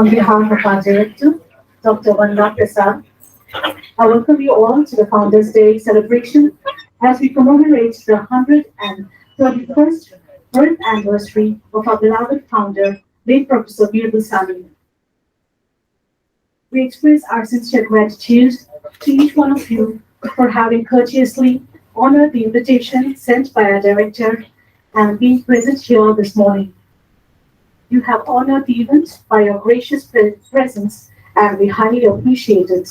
On behalf of our director, Dr. Vanda Prasad, I welcome you all to the Founders' Day celebration as we commemorate the 131st birth anniversary of our beloved founder, late Professor Birbal Sami. We express our sincere gratitude to each one of you for having courteously honored the invitation sent by our director and being present here this morning. You have honored the event by your gracious presence, and we highly appreciate it.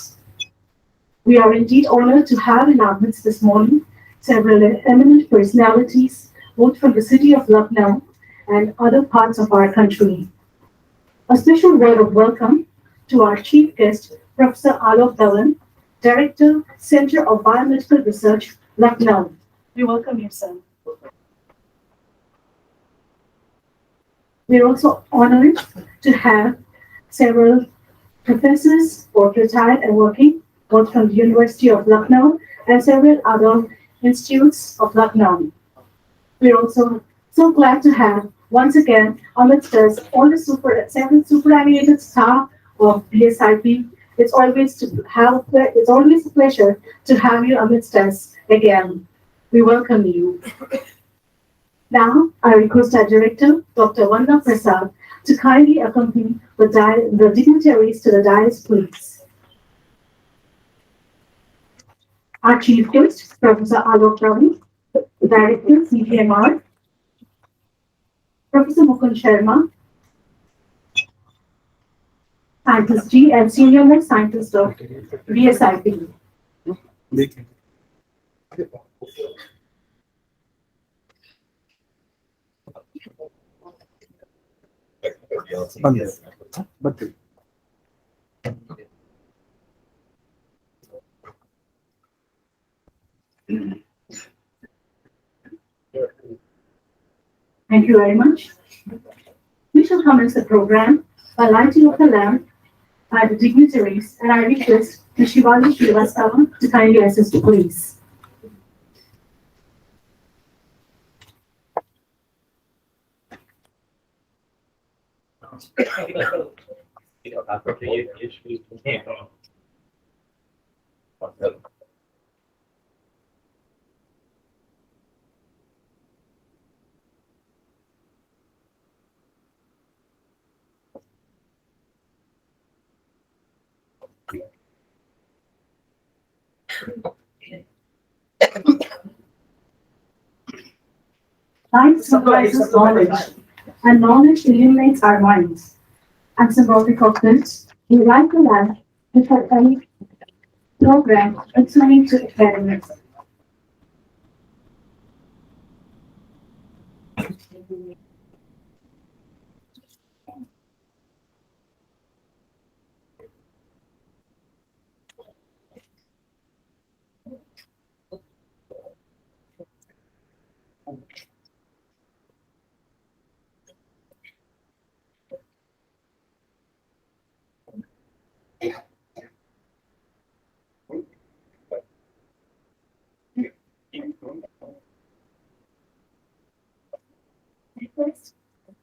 We are indeed honored to have in our midst this morning several eminent personalities, both from the city of Lucknow and other parts of our country. A special word of welcome to our chief guest, Professor Alok Dhawan, Director, Center of Biomedical Research, Lucknow. We welcome you, sir. We're also honored to have several professors, both retired and working, both from the University of Lucknow and several other institutes of Lucknow. We're also so glad to have, once again, amidst us all the several superannuated staff of BSIP. It's always a pleasure to have you amidst us again. We welcome you. Now, I request our director, Dr. Vanda Prasad, to kindly accompany the dignitaries to the dais, please. Our chief guest, Professor Alok Dhawan, Director, CPMR, Professor Mukund Sharma, Scientist G and Senior Most Scientist of BSIP. Thank you very much. We shall commence the program by lighting of the lamp by the dignitaries, and I request the Shivali Srivastava to kindly assist, please. Light symbolizes knowledge, and knowledge illuminates our minds. And symbolic of this, we light the lamp before any program explaining to academics.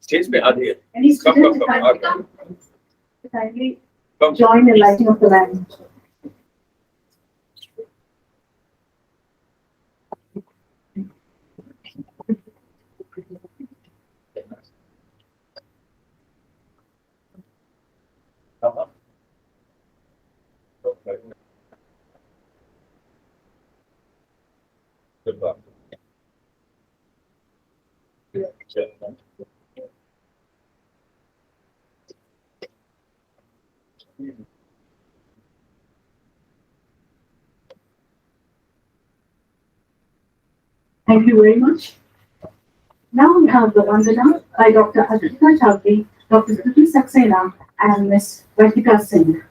Stage पे आ रही है Any come student come come kindly join in lighting of the lamp. Thank you very much. Now we have the Vandana by Dr. Adhika Chowdhury, Dr. Kriti Saxena, and Ms. Radhika Singh.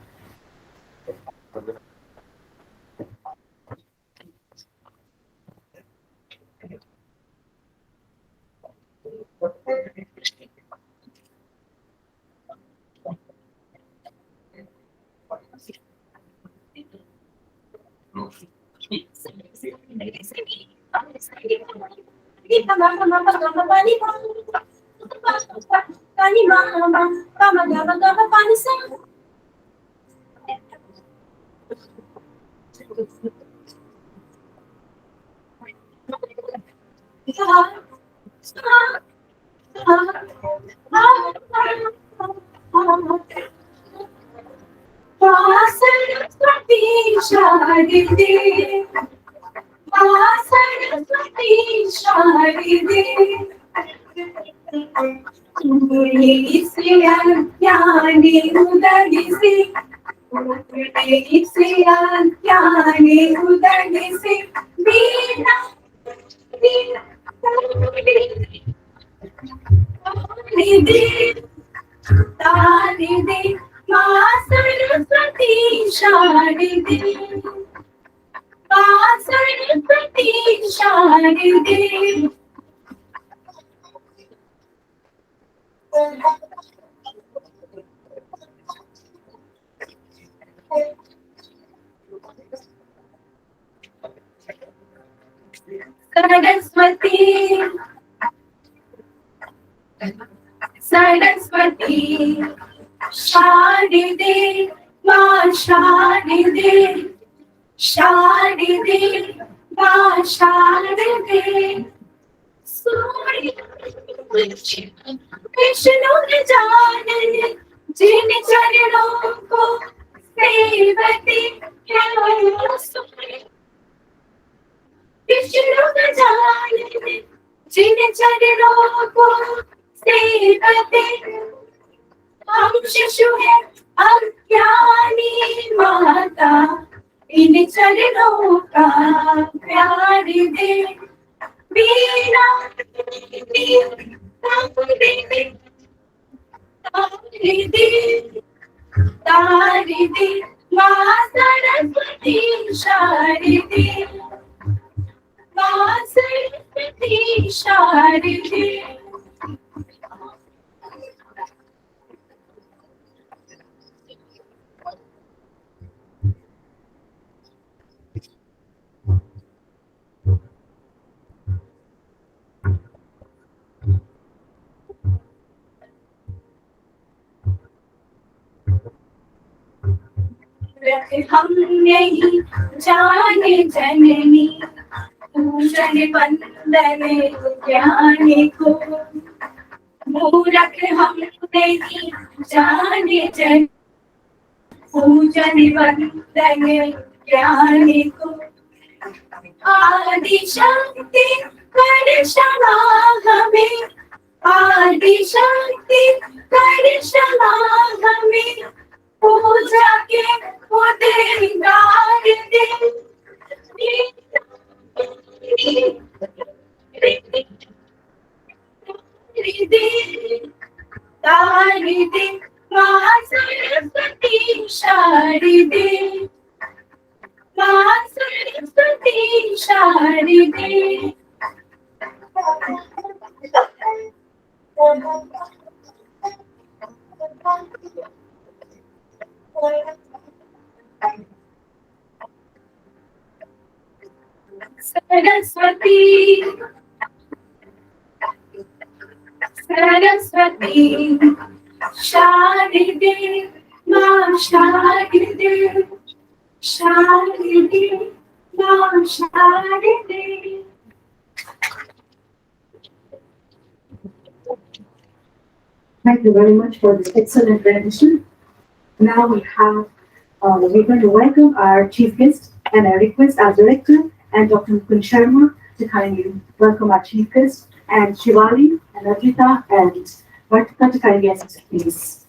Gama gama gama panisa. Saraswati Sharide, Saraswati Sharide, Isi Jnani Udadisi, Isi Jnani Udadisi, Veena, Veena, Nidhi. Saride, Ma Saraswati Sharide, Ma Saraswati Sharide. Saraswati, Saraswati, Sharide, Ma Sharide, Sharide, Ma Sharide. Vishnu ने जाने जिन चरणों को सेवती है विष्णु न जाने जिन चरणों को सेवते हम शिशु है अज्ञानी माता इन चरणों का प्यार दे वीणा तारिदी माँ सरस्वती शारदी माँ सरस्वती शारदी हम नहीं जाने जननी पूजन वंदन ज्ञानी को मूरख हम नहीं जाने जन पूजन वंदन ज्ञानी को आदि शक्ति कर क्षमा हमें आदि शक्ति कर क्षमा हमें पूजा के उद्गार दे तारिदी माँ सरस्वती शारदे माँ सरस्वती शारदे सरस्वती सरस्वती शारदे माँ शारदे शारदे माँ शारदे Thank you very much for this excellent rendition. Now we're going to welcome our chief guest, and I request our director and Dr. Mukund Sharma to kindly welcome our chief guest, and Shivali and Ajita and Vartika to kindly assist, please.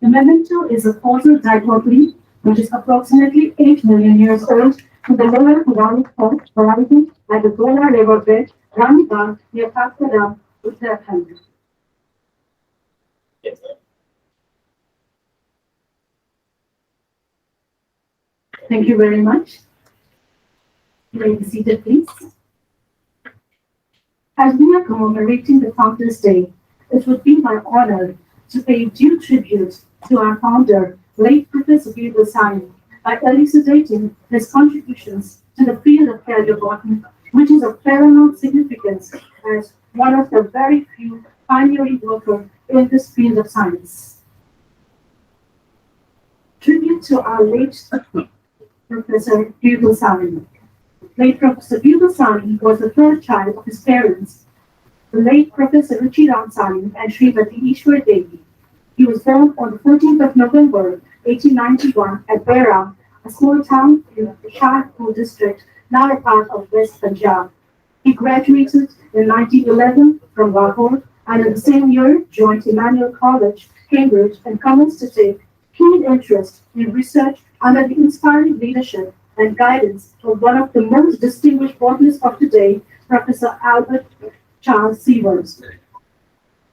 The memento is a fossil dichotomy which is approximately 8 million years old to the lower Puranic fault horizon at the Gola riverbed, Raniganj, near Katkaram, Uttarakhand. Thank you very much. You may be seated, please. As we are commemorating the Founders' Day, it would be my honor to pay due tribute to our founder, late Professor Birla Sani, by elucidating his contributions to the field of paleobotany, which is of paramount significance as one of the very few pioneering workers in this field of science. Tribute to our late Professor Birla Sani. Late Professor Birla Sani was the third child of his parents, the late Professor Ruchi Ram Sani and Srimati Ishwar Devi. He was born on the 14th of November 1891 at Beram, a small town in the Shahpur district, now a part of West Punjab. He graduated in 1911 from Lahore and in the same year joined Emmanuel College, Cambridge, and commenced to take keen interest in research under the inspiring leadership and guidance of one of the most distinguished botanists of today, Professor Albert Charles Seward.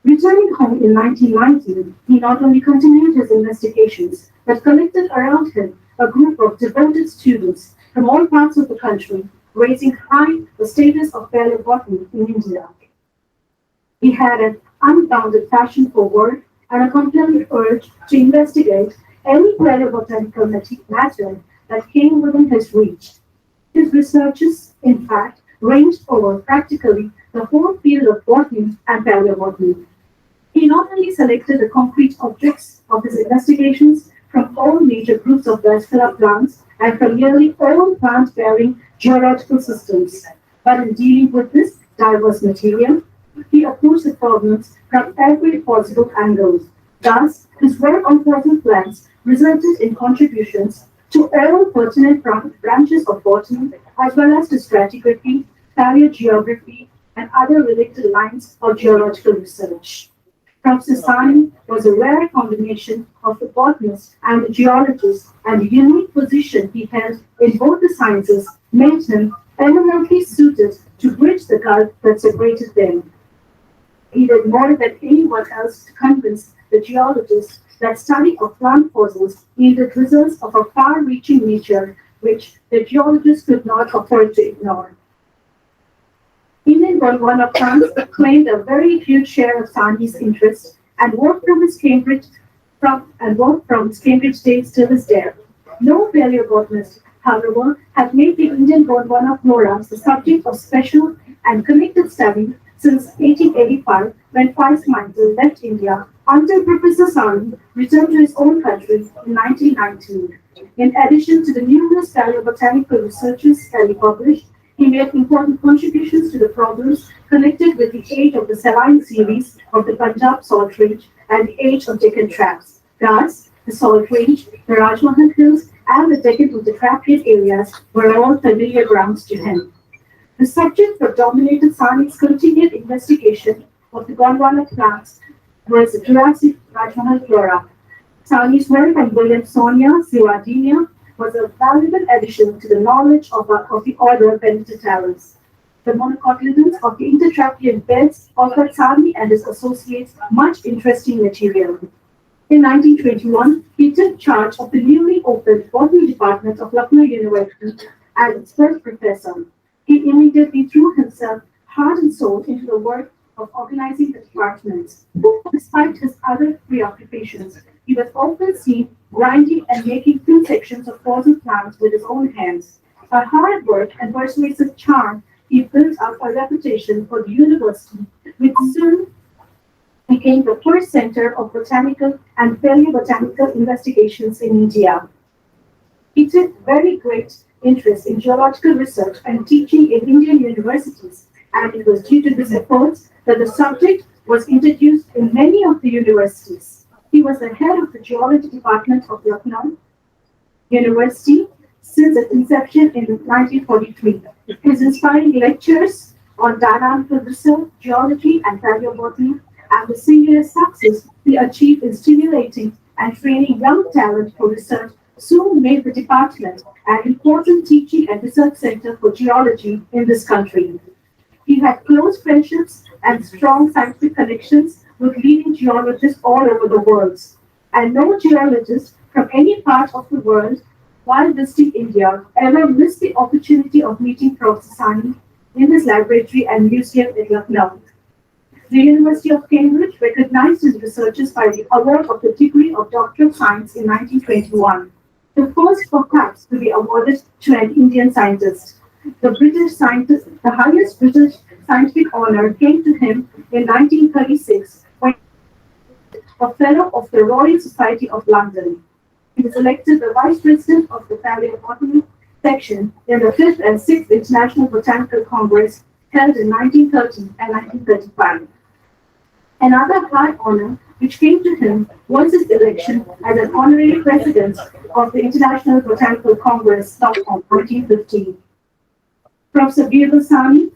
Returning home in 1919, he not only continued his investigations, but collected around him a group of devoted students from all parts of the country, raising high the status of paleobotany in India. He had an unbounded passion for work and a compelling urge to investigate any paleobotanical matter that came within his reach. His researches, in fact, ranged over practically the whole field of botany and paleobotany. He not only selected the concrete objects of his investigations from all major groups of vascular plants and from nearly all plant-bearing geological systems, but in dealing with this diverse material, he approached the problems from every possible angle. Thus, his work on fossil plants resulted in contributions to all pertinent branches of botany as well as to stratigraphy, paleogeography, and other related lines of geological research. Professor Sani was a rare combination of the botanist and the geologist, and the unique position he held in both the sciences made him eminently suited to bridge the gulf that separated them. He did more than anyone else to convince the geologists that study of plant fossils yielded results of a far-reaching nature which the geologists could not afford to ignore. Indian Gondwana plants claimed a very huge share of Sani's interest and worked from his Cambridge days till his death. No paleobotanist, however, had made the Indian Gondwana flora the subject of special and connected study since 1885 when Vice Michael left India until Professor Sani returned to his own country in 1919. In addition to the numerous paleobotanical researches that he published, he made important contributions to the problems connected with the age of the saline series of the Punjab Salt Range and the age of Deccan traps. Thus, the Salt Range, the Rajmahal Hills, and the Deccan of the Trapean areas were all familiar grounds to him. The subject that dominated Sani's continued investigation of the Gondwana plants was the Jurassic Rajmahal flora. Sani's work on Williamsonia Sewardenia was a valuable addition to the knowledge of the order Pentatellus. The monocotyledons of the intertrapean beds offered Sani and his associates much interesting material. In 1921, he took charge of the newly opened botany department of Lucknow University as its first professor. He immediately threw himself heart and soul into the work of organizing the department. Despite his other preoccupations, he was often seen grinding and making thin sections of fossil plants with his own hands. By hard work and persuasive charm, he built up a reputation for the university, which soon became the first center of botanical and paleobotanical investigations in India. He took very great interest in geological research and teaching in Indian universities, and it was due to his efforts that the subject was introduced in many of the universities. He was the head of the geology department of Lucknow University since its inception in 1943. His inspiring lectures on dynamical research, geology, and paleobotany, and the singular success he achieved in stimulating and training young talent for research soon made the department an important teaching and research center for geology in this country. He had close friendships and strong scientific connections with leading geologists all over the world, and no geologist from any part of the world while visiting India, ever missed the opportunity of meeting Professor Sani in his laboratory and museum in Lucknow. The University of Cambridge recognized his researches by the award of the degree of Doctor of Science in 1921, the first perhaps to be awarded to an Indian scientist. The highest British scientific honor came to him in 1936 when he was elected a Fellow of the Royal Society of London. He was elected the Vice President of the Paleobotany section in the 5th and 6th International Botanical Congress held in 1930 and 1935. Another high honor which came to him was his election as an honorary president of the International Botanical Congress, Stockholm, 1915. Professor Sani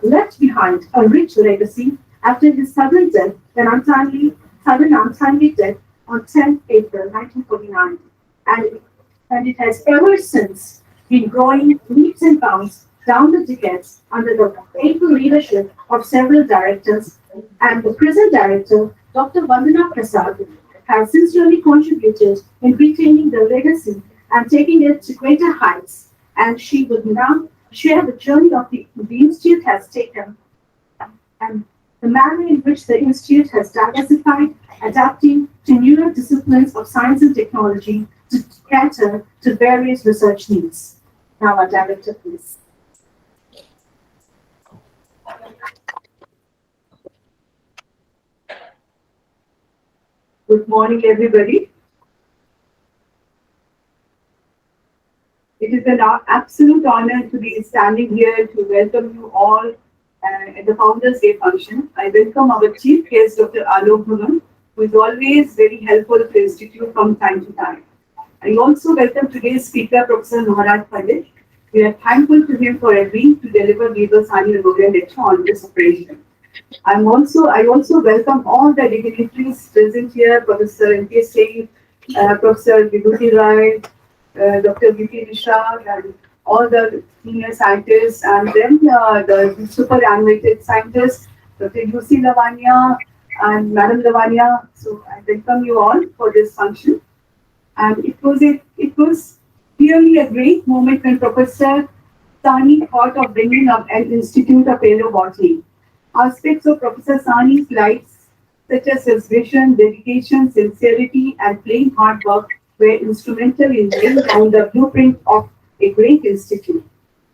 left behind a rich legacy after his sudden untimely death on 10th April 1949, and it has ever since been growing leaps and bounds down the decades under the able leadership of several directors, and the present director, Dr. Vandana Prasad, has sincerely contributed in retaining the legacy and taking it to greater heights, and she would now share the journey of the Institute has taken and the manner in which the Institute has diversified, adapting to newer disciplines of science and technology to cater to various research needs. Now, our director, please. Good morning, everybody. It is an absolute honor to be standing here to welcome you all at the Founders Day function. I welcome our chief guest, Dr. Alok, who is always very helpful to the Institute from time to time. I also welcome today's speaker, Professor Maharaj Pandit. We are thankful to him for agreeing to deliver Weber's annual Memorial Lecture on this occasion. I also welcome all the dignitaries present here, Professor N.K. Singh, Professor Vibhuti Rai, Dr. V.P. Mishra, and all the senior scientists, and then the superannuated scientists, Dr. U.C. Lavanya and Madam Lavanya. So I welcome you all for this function. And it was really a great moment when Professor Sani thought of bringing up an institute of paleobotany. Aspects of Professor Sani's life, such as his vision, dedication, sincerity, and plain hard work, were instrumental in laying down the blueprint of a great institute.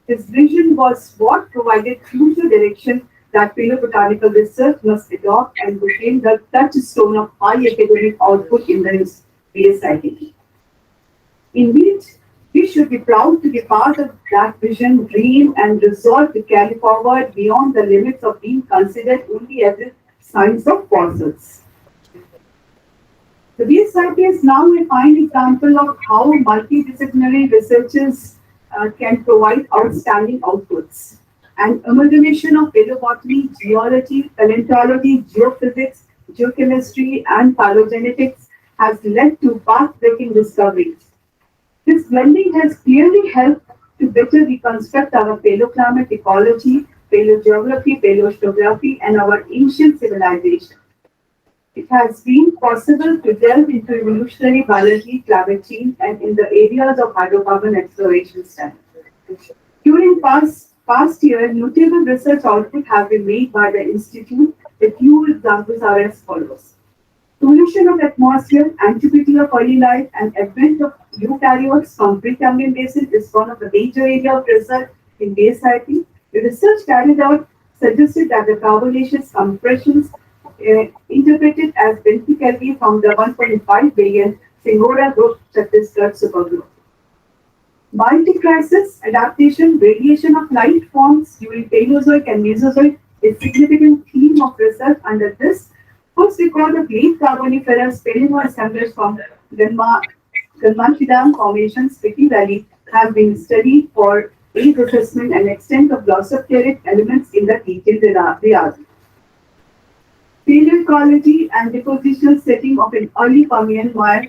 His vision was what provided future direction that paleobotanical research must adopt and became the touchstone of high academic output in the BSIT. Indeed, we should be proud to be part of that vision, dream, and resolve to carry forward beyond the limits of being considered only as a science of fossils. The BSIT is now a fine example of how multidisciplinary researchers can provide outstanding outputs. An amalgamation of paleobotany, geology, paleontology, geophysics, geochemistry, and phylogenetics has led to path-breaking discoveries. This blending has clearly helped to better reconstruct our paleoclimate ecology, paleogeography, paleostratigraphy, and our ancient civilization. It has been possible to delve into evolutionary biology, climate change, and in the areas of hydrocarbon exploration study. During past year, notable research output have been made by the Institute. A few examples are as follows. Pollution of atmosphere, antiquity of early life, and advent of eukaryotes from Precambrian basin is one of the major areas of research in BSIT. The research carried out suggested that the carbonaceous compressions interpreted as ventrically from the 1.5 billion Singora group Chhattisgarh supergroup. Biotic crisis, adaptation, radiation of light forms during Paleozoic and Mesozoic is a significant theme of research under this. First record of late Carboniferous Paleo assemblage from Ganmachidam formations, Spiti Valley, have been studied for age assessment and extent of loss of terrestrial elements in the detailed realm. Paleoecology and depositional setting of an early Permian mire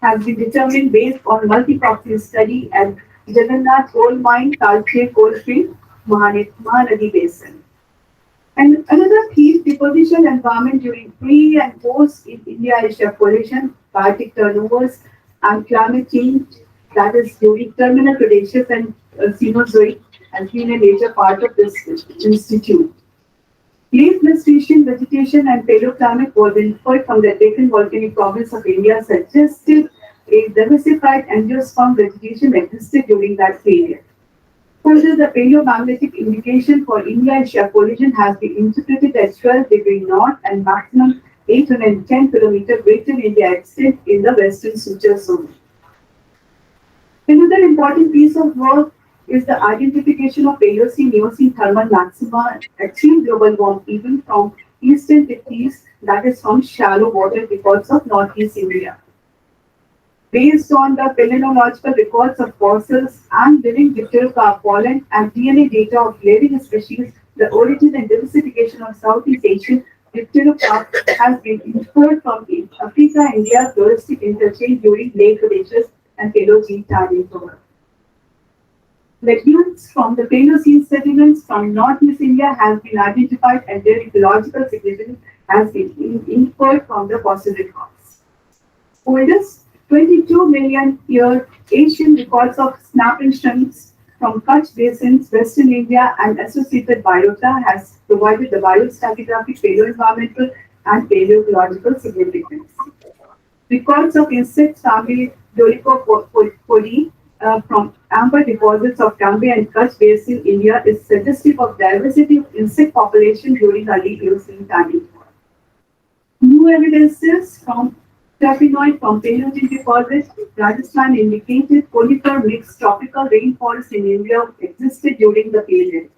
has been determined based on multi-proxy study at Jagannath Coal Mine, Talche Coal Stream, Mahanadi Basin. And another theme, deposition environment during pre and post in India-Asia coalition biotic turnovers, and climate change, that is during terminal Cretaceous and Cenozoic, has been a major part of this institute. Late Pleistocene vegetation and paleoclimate was inferred from the Deccan volcanic province of India, suggested a diversified angiosperm vegetation existed during that period. Further, the paleomagnetic indication for India-Asia collision has been interpreted as 12° north and maximum 810 km greater India extent in the western suture zone. Another important piece of work is the identification of Paleocene-Eocene thermal maxima achieved global warming even from eastern Ticks, that is from shallow water deposits of northeast India. Based on the palynological records of fossils and living dipterocarp pollen and DNA data of living species, the origin and diversification of Southeast Asian dipterocarp has been inferred from Africa-India touristic interchange during late Cretaceous and Paleogene time interval. Legumes from the Paleocene sediments from northeast India have been identified and their ecological significance has been inferred from the fossil records. Oldest 22 million year Asian records of snapping shrimps from Kutch basins, western India and associated biota has provided the biostratigraphic, paleoenvironmental and paleoecological significance. Records of insect family Dolichopodi from amber deposits of Cambay and Kutch Basin, India is suggestive of diversity of insect population during early Eocene time. New evidences from terpenoid from Paleogene deposits, Rajasthan indicated conifer mixed tropical rainforests in India existed during the period.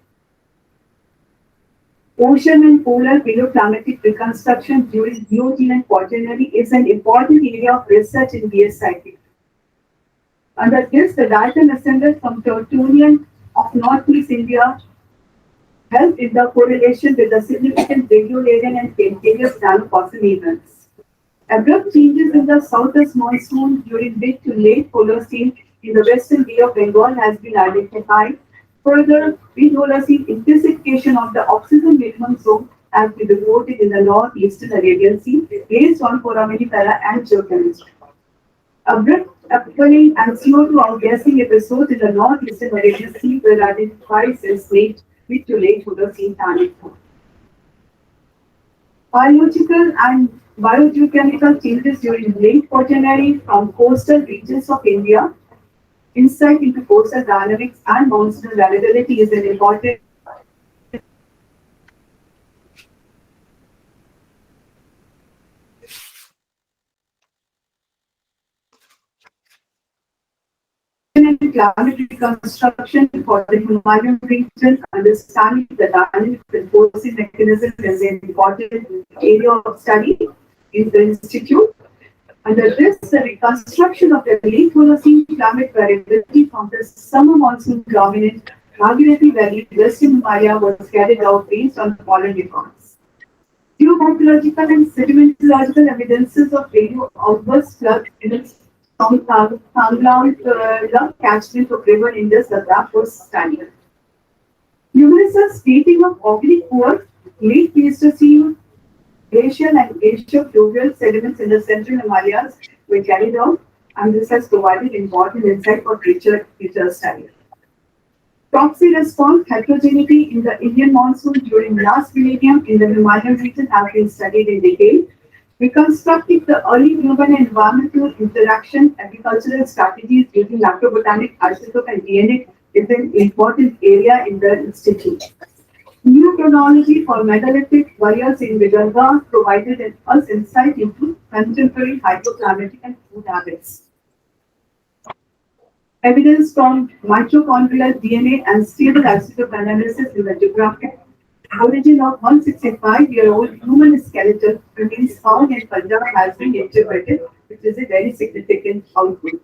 Ocean and polar paleoclimatic reconstruction during Neogene and Quaternary is an important area of research in BSIT. Under this, the diatom ascended from Tertullian of northeast India helped in the correlation with the significant Regularian and Pentarious nanofossil events. Abrupt changes in the southwest monsoon during mid to late Holocene in the western Bay of Bengal has been identified. Further, mid-Holocene intensification of the oxygen minimum zone has been reported in the northeastern Arabian Sea based on foraminifera and geochemistry. Abrupt upwelling and CO2 outgassing episodes in the northeastern Arabian Sea were identified since mid to late Holocene time. Biological and biogeochemical changes during late Quaternary from coastal regions of India. Insight into coastal dynamics and monsoonal variability is an important and climate reconstruction for the Himalayan region. Understanding the dynamic composing mechanism is an important area of study in the institute. Under this, the reconstruction of the late Holocene climate variability from the summer monsoon dominant Bhagirathi Valley, Western Himalaya was carried out based on following records. Geomorphological and sedimentological evidences of radio outburst flood events from Thanglang catchment of river Indus Ladakh was standard. Numerous dating of oblique poor late Pleistocene glacial and glacial fluvial sediments in the central Himalayas were carried out, and this has provided important insight for future study. Proxy response heterogeneity in the Indian monsoon during last millennium in the Himalayan region have been studied in detail. Reconstructing the early human and environmental interaction, agricultural strategies using macrobotanic isotope and DNA is an important area in the institute. New chronology for megalithic burials in Vidarbha provided us insight into contemporary hydroclimatic and food habits. Evidence from mitochondrial DNA and stable isotope analysis in the geographic origin of 165-year-old human skeleton remains found in Punjab has been interpreted, which is a very significant output.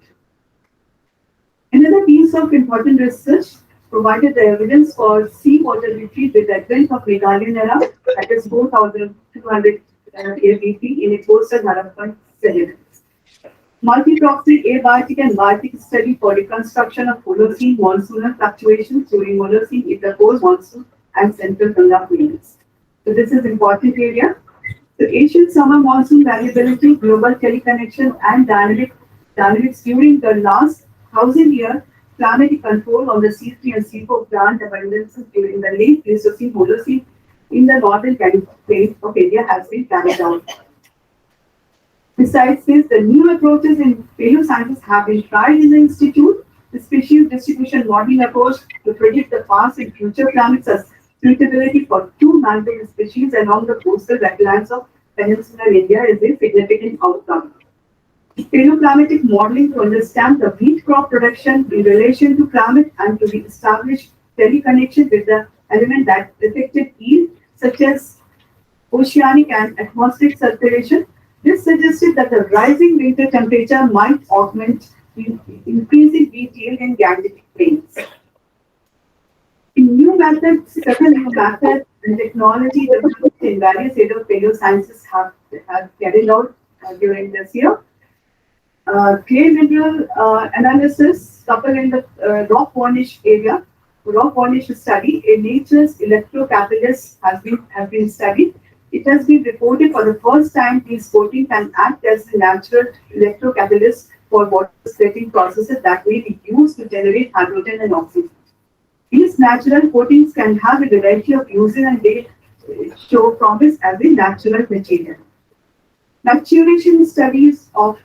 Another piece of important research provided the evidence for seawater retreat with the advent of Meghalayan era, that is 4,200 year BP in a coastal Harappan sediments. Multi-proxy abiotic and biotic study for reconstruction of Holocene monsoonal fluctuations during Holocene intercourse monsoon and central Ganga plains. So this is important area. The Asian summer monsoon variability, global teleconnection, and dynamics during the last 1,000 year climatic control on the C3 and C4 plant abundances during the late Pleistocene Holocene in the northern plains of India has been carried out. Besides this, the new approaches in paleosciences have been tried in the institute. The species distribution modeling approach to predict the past and future climates as suitability for two migratory species along the coastal wetlands of peninsular India is a significant outcome. Paleoclimatic modeling to understand the wheat crop production in relation to climate and to establish teleconnection with the element that affected yield, such as oceanic and atmospheric circulation. This suggested that the rising winter temperature might augment increasing wheat yield in Gangetic plains. In new methods, several new methods and technology developed in various areas of paleosciences have carried out during this year. Clay mineral analysis coupled in the rock varnish area, rock varnish study, a nature's electrocatalyst has been studied. It has been reported for the first time these coatings can act as a natural electrocatalyst for water splitting processes that may be used to generate hydrogen and oxygen. These natural coatings can have a variety of uses and they show promise as a natural material. Maturation studies of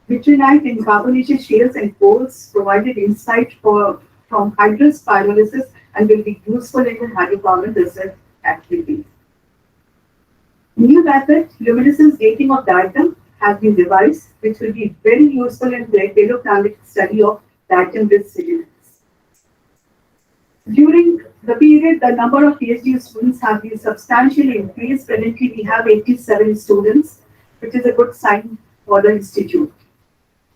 vitrinite in carbonaceous shales and coals provided insight from hydrous pyrolysis and will be useful in the hydrocarbon research activities. New method, luminescence dating of diatom, has been devised, which will be very useful in the paleoclimatic study of diatom-rich sediments. During the period, the number of PhD students have been substantially increased. Currently, we have 87 students, which is a good sign for the institute.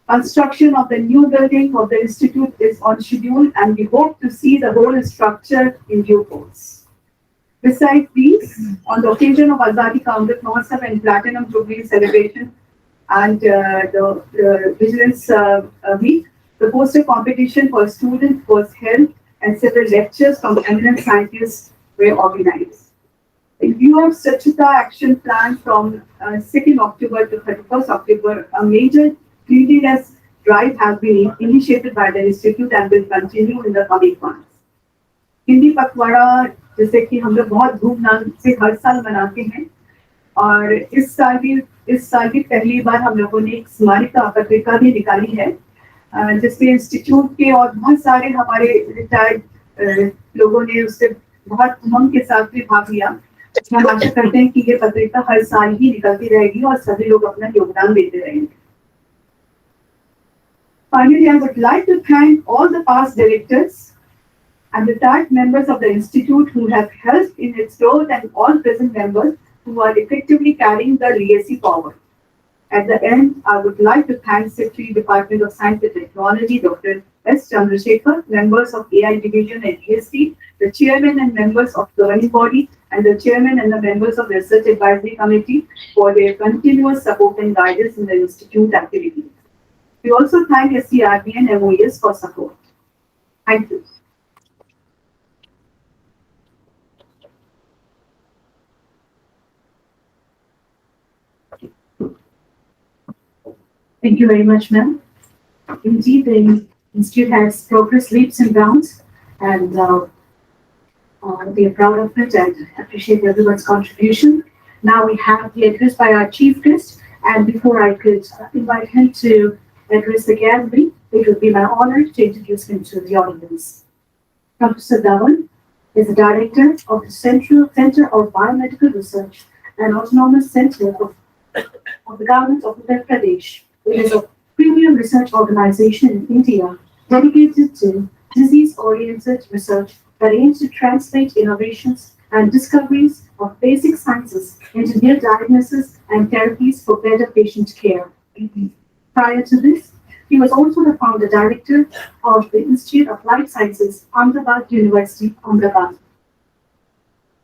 Construction of the new building of the institute is on schedule, and we hope to see the whole structure in due course. Besides these, on the occasion of Azadi Ka Amrit Mahotsav and Platinum Jubilee celebration and the Vigilance Week, the poster competition for students was held and several lectures from eminent scientists were organized. In view of Swachhata Action Plan from 2nd October to 31st October, a major cleanliness drive has been initiated by the institute and will continue in the coming months. Hindi पखवाड़ा जैसे कि हम लोग बहुत धूमधाम से हर साल मनाते हैं और इस साल की पहली बार हम लोगों ने एक स्मारिका पत्रिका भी निकाली है जिसमें इंस्टीट्यूट के और बहुत सारे हमारे रिटायर्ड लोगों ने उससे बहुत उमंग के साथ भी भाग लिया। हम आशा करते हैं कि ये पत्रिका हर साल ही निकलती रहेगी और सभी लोग अपना योगदान देते रहेंगे। Finally, I would like to thank all the past directors and retired members of the institute who have helped in its growth and all present members who are effectively carrying the legacy forward. At the end, I would like to thank Secretary Department of Science and Technology, Dr. S. Chandrasekhar, members of AI Division and EST, the chairman and members of the governing body, and the chairman and the members of the Research Advisory Committee for their continuous support and guidance in the institute activities. We also thank SCRB and MOES for support. Thank you. Thank you very much, ma'am. Indeed, the institute has progressed leaps and bounds, and we are proud of it and appreciate everyone's contribution. Now we have the address by our chief guest, and before I could invite him to address the gathering, it would be my honor to introduce him to the audience. Professor Dhawan is the director of the Central Center of Biomedical Research and Autonomous Center of the Government of Uttar Pradesh. It is a premium research organization in India dedicated to disease-oriented research that aims to translate innovations and discoveries of basic sciences into new diagnosis and therapies for better patient care. Prior to this, he was also the founder director of the Institute of Life Sciences, Ahmedabad University, Ahmedabad.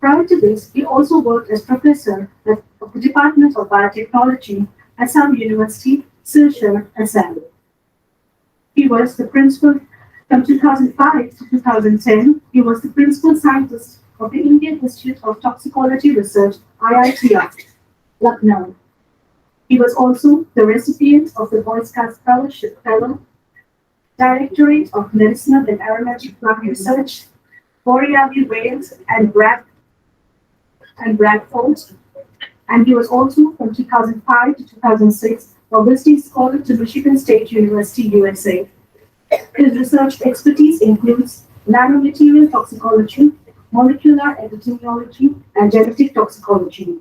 Prior to this, he also worked as professor of the Department of Biotechnology, Assam University, Silchar, Assam. He was the principal from 2005 to 2010. He was the principal scientist of the Indian Institute of Toxicology Research, IITR. Lucknow. He was also the recipient of the Boy Scouts Fellowship Fellow, Directorate of Medicinal and Aromatic Plant Research, Borealis Wales and Bradford, and he was also from 2005 to 2006 a visiting scholar to Michigan State University, USA. His research expertise includes nanomaterial toxicology, molecular epidemiology, and genetic toxicology.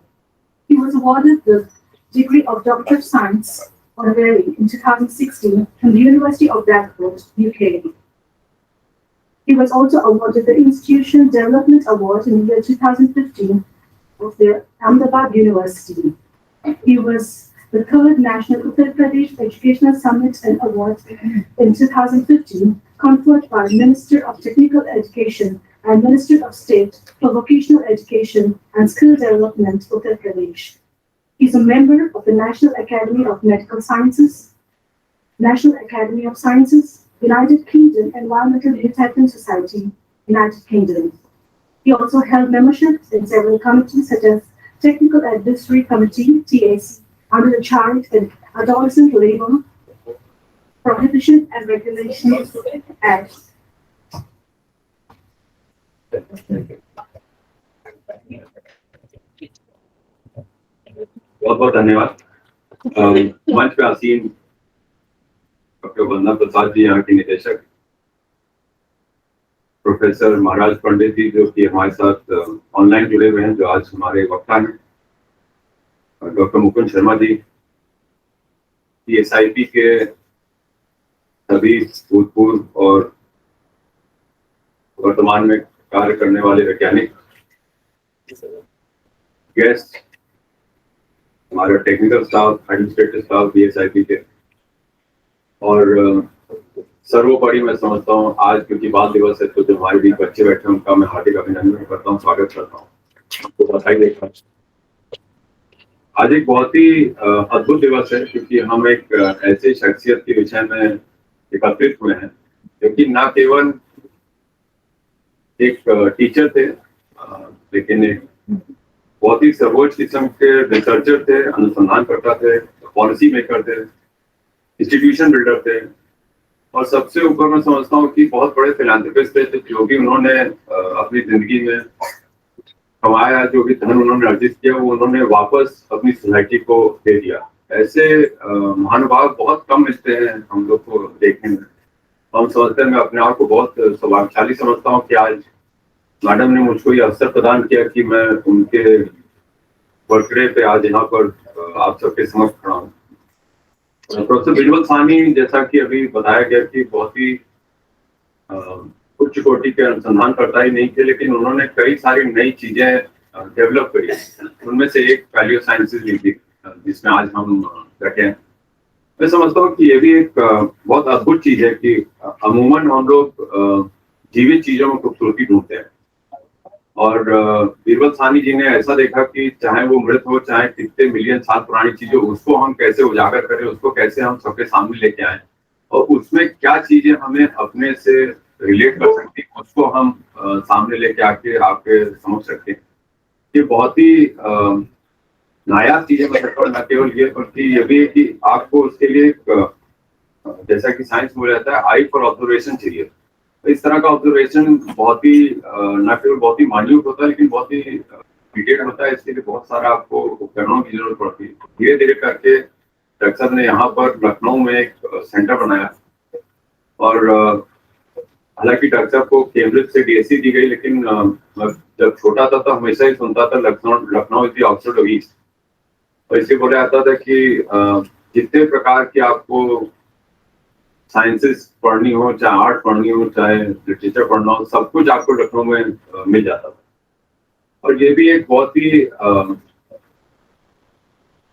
He was awarded the degree of Doctor of Science honorary in 2016 from the University of Bradford, UK. He was also awarded the Institution Development Award in the year 2015 of the Ahmedabad University. He was the third National Uttar Pradesh Educational Summit and Award in 2015, conferred by Minister of Technical Education and Minister of State for Vocational Education and Skill Development, Uttar Pradesh. He is a member of the National Academy of Medical Sciences, National Academy of Sciences, United Kingdom Environmental Recycling Society, United Kingdom. He also held membership in several committees such as Technical Advisory Committee, TAC, under the Child and Adolescent Labor Prohibition and Regulations Act. बहुत बहुत धन्यवाद। मंच पे आसीन doctor वंदना प्रसाद जी, यहाँ के निदेशक, professor महाराज पंडित जी जो कि हमारे साथ ऑनलाइन जुड़े हुए हैं, जो आज हमारे वक्ता हैं, डॉक्टर मुकुंद शर्मा जी, PSIP के सभी भूतपूर्व और वर्तमान में कार्य करने वाले वैज्ञानिक, गेस्ट, हमारा technical staff, administrative staff PSIP के, और सर्वोपरि मैं समझता हूँ आज क्योंकि बाल दिवस है तो जो हमारे बीच बच्चे बैठे हैं उनका मैं हार्दिक अभिनंदन करता हूँ, स्वागत करता हूँ, तो बधाई देता हूँ। आज एक बहुत ही अद्भुत दिवस है क्योंकि हम एक ऐसे शख्सियत के विषय में एकत्रित हुए हैं जो कि न केवल एक टीचर थे लेकिन एक बहुत ही सर्वोच्च किस्म के रिसर्चर थे, अनुसंधानकर्ता थे, पॉलिसी मेकर थे, इंस्टीट्यूशन बिल्डर थे, और सबसे ऊपर मैं समझता हूँ कि बहुत बड़े फिलैंथ्रोपिस्ट थे जो कि उन्होंने अपनी जिंदगी में कमाया, जो भी धन उन्होंने अर्जित किया वो उन्होंने वापस अपनी सोसाइटी को दे दिया। ऐसे महानुभाव बहुत कम मिलते हैं हम लोग को देखने में। हम समझते हैं, मैं अपने आप को बहुत सौभाग्यशाली समझता हूँ कि आज मैडम ने मुझको ये अवसर प्रदान किया कि मैं उनके बर्थडे पे आज यहाँ पर आप सबके समक्ष खड़ा हूँ। प्रोफेसर बिजवल सानी, जैसा कि अभी बताया गया कि बहुत ही उच्च कोटि के अनुसंधानकर्ता ही नहीं थे लेकिन उन्होंने कई सारी नई चीजें डेवलप करी। उनमें से एक पैलियो साइंसेज भी थी जिसमें आज हम बैठे हैं। मैं समझता हूँ कि ये भी एक बहुत अद्भुत चीज है कि अमूमन हम लोग जीवित चीजों में खूबसूरती ढूंढते हैं, और बीरबल सानी जी ने ऐसा देखा कि चाहे वो मृत हो, चाहे कितने मिलियन साल पुरानी चीजें, उसको हम कैसे उजागर करें, उसको कैसे हम सबके सामने लेके आए और उसमें क्या चीजें हमें अपने से रिलेट कर सकती हैं, उसको हम सामने लेके आके आपके समझ सकते हैं। ये बहुत ही नायाब चीजें मतलब न केवल ये बल्कि ये भी है कि आपको उसके लिए जैसा कि साइंस में रहता है आई फॉर ऑब्जर्वेशन चाहिए। तो इस तरह का ऑब्जर्वेशन बहुत ही न केवल बहुत ही मान्यूट होता है लेकिन बहुत ही डिटेल होता है। इसके लिए बहुत सारा आपको उपकरणों की जरूरत पड़ती है। धीरे धीरे करके डॉक्टर साहब ने यहाँ पर लखनऊ में एक सेंटर बनाया, और हालांकि डॉक्टर साहब को कैम्ब्रिज से DSc दी गई, लेकिन जब छोटा था तो हमेशा ही सुनता था Lucknow is the Oxford of east. और इससे बोला जाता था कि जितने प्रकार की आपको साइंसेस पढ़नी हो, चाहे आर्ट पढ़नी हो, चाहे लिटरेचर पढ़ना हो, सब कुछ आपको लखनऊ में मिल जाता था। और ये भी एक बहुत ही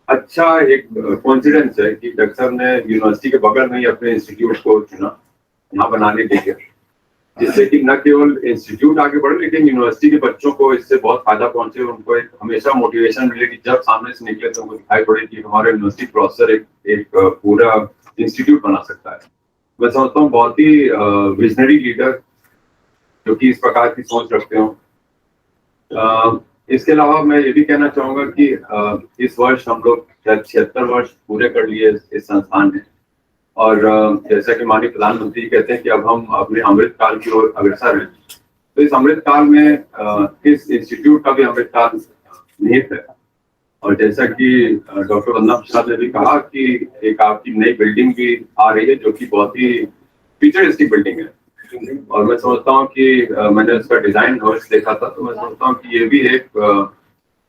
अच्छा एक कोइंसिडेंस है कि डॉक्टर साहब ने यूनिवर्सिटी के बगल में ही अपने इंस्टीट्यूट को चुना यहाँ बनाने के लिए, जिससे कि न केवल इंस्टीट्यूट आगे बढ़े लेकिन यूनिवर्सिटी के बच्चों को इससे बहुत फायदा पहुंचे। उनको एक हमेशा मोटिवेशन मिले कि जब सामने से निकले तो उनको दिखाई पड़े कि हमारा यूनिवर्सिटी प्रोफेसर एक पूरा इंस्टीट्यूट बना सकता है। मैं समझता हूँ बहुत ही विजनरी लीडर जो कि इस प्रकार की सोच रखते हो। इसके अलावा मैं ये भी कहना चाहूंगा कि इस वर्ष हम लोग 76 वर्ष पूरे कर लिए इस संस्थान ने। और जैसा कि माननीय प्रधानमंत्री कहते हैं कि अब हम अपने अमृत काल की ओर अग्रसर हैं, तो इस अमृत काल में इस इंस्टीट्यूट का भी अमृत काल निहित है। और जैसा कि डॉक्टर वंदना प्रसाद ने भी कहा कि एक आपकी नई बिल्डिंग भी आ रही है जो कि बहुत ही फ्यूचरिस्टिक बिल्डिंग है। और मैं समझता हूँ कि मैंने उसका डिजाइन वर्ष देखा था, तो मैं समझता हूँ कि ये भी एक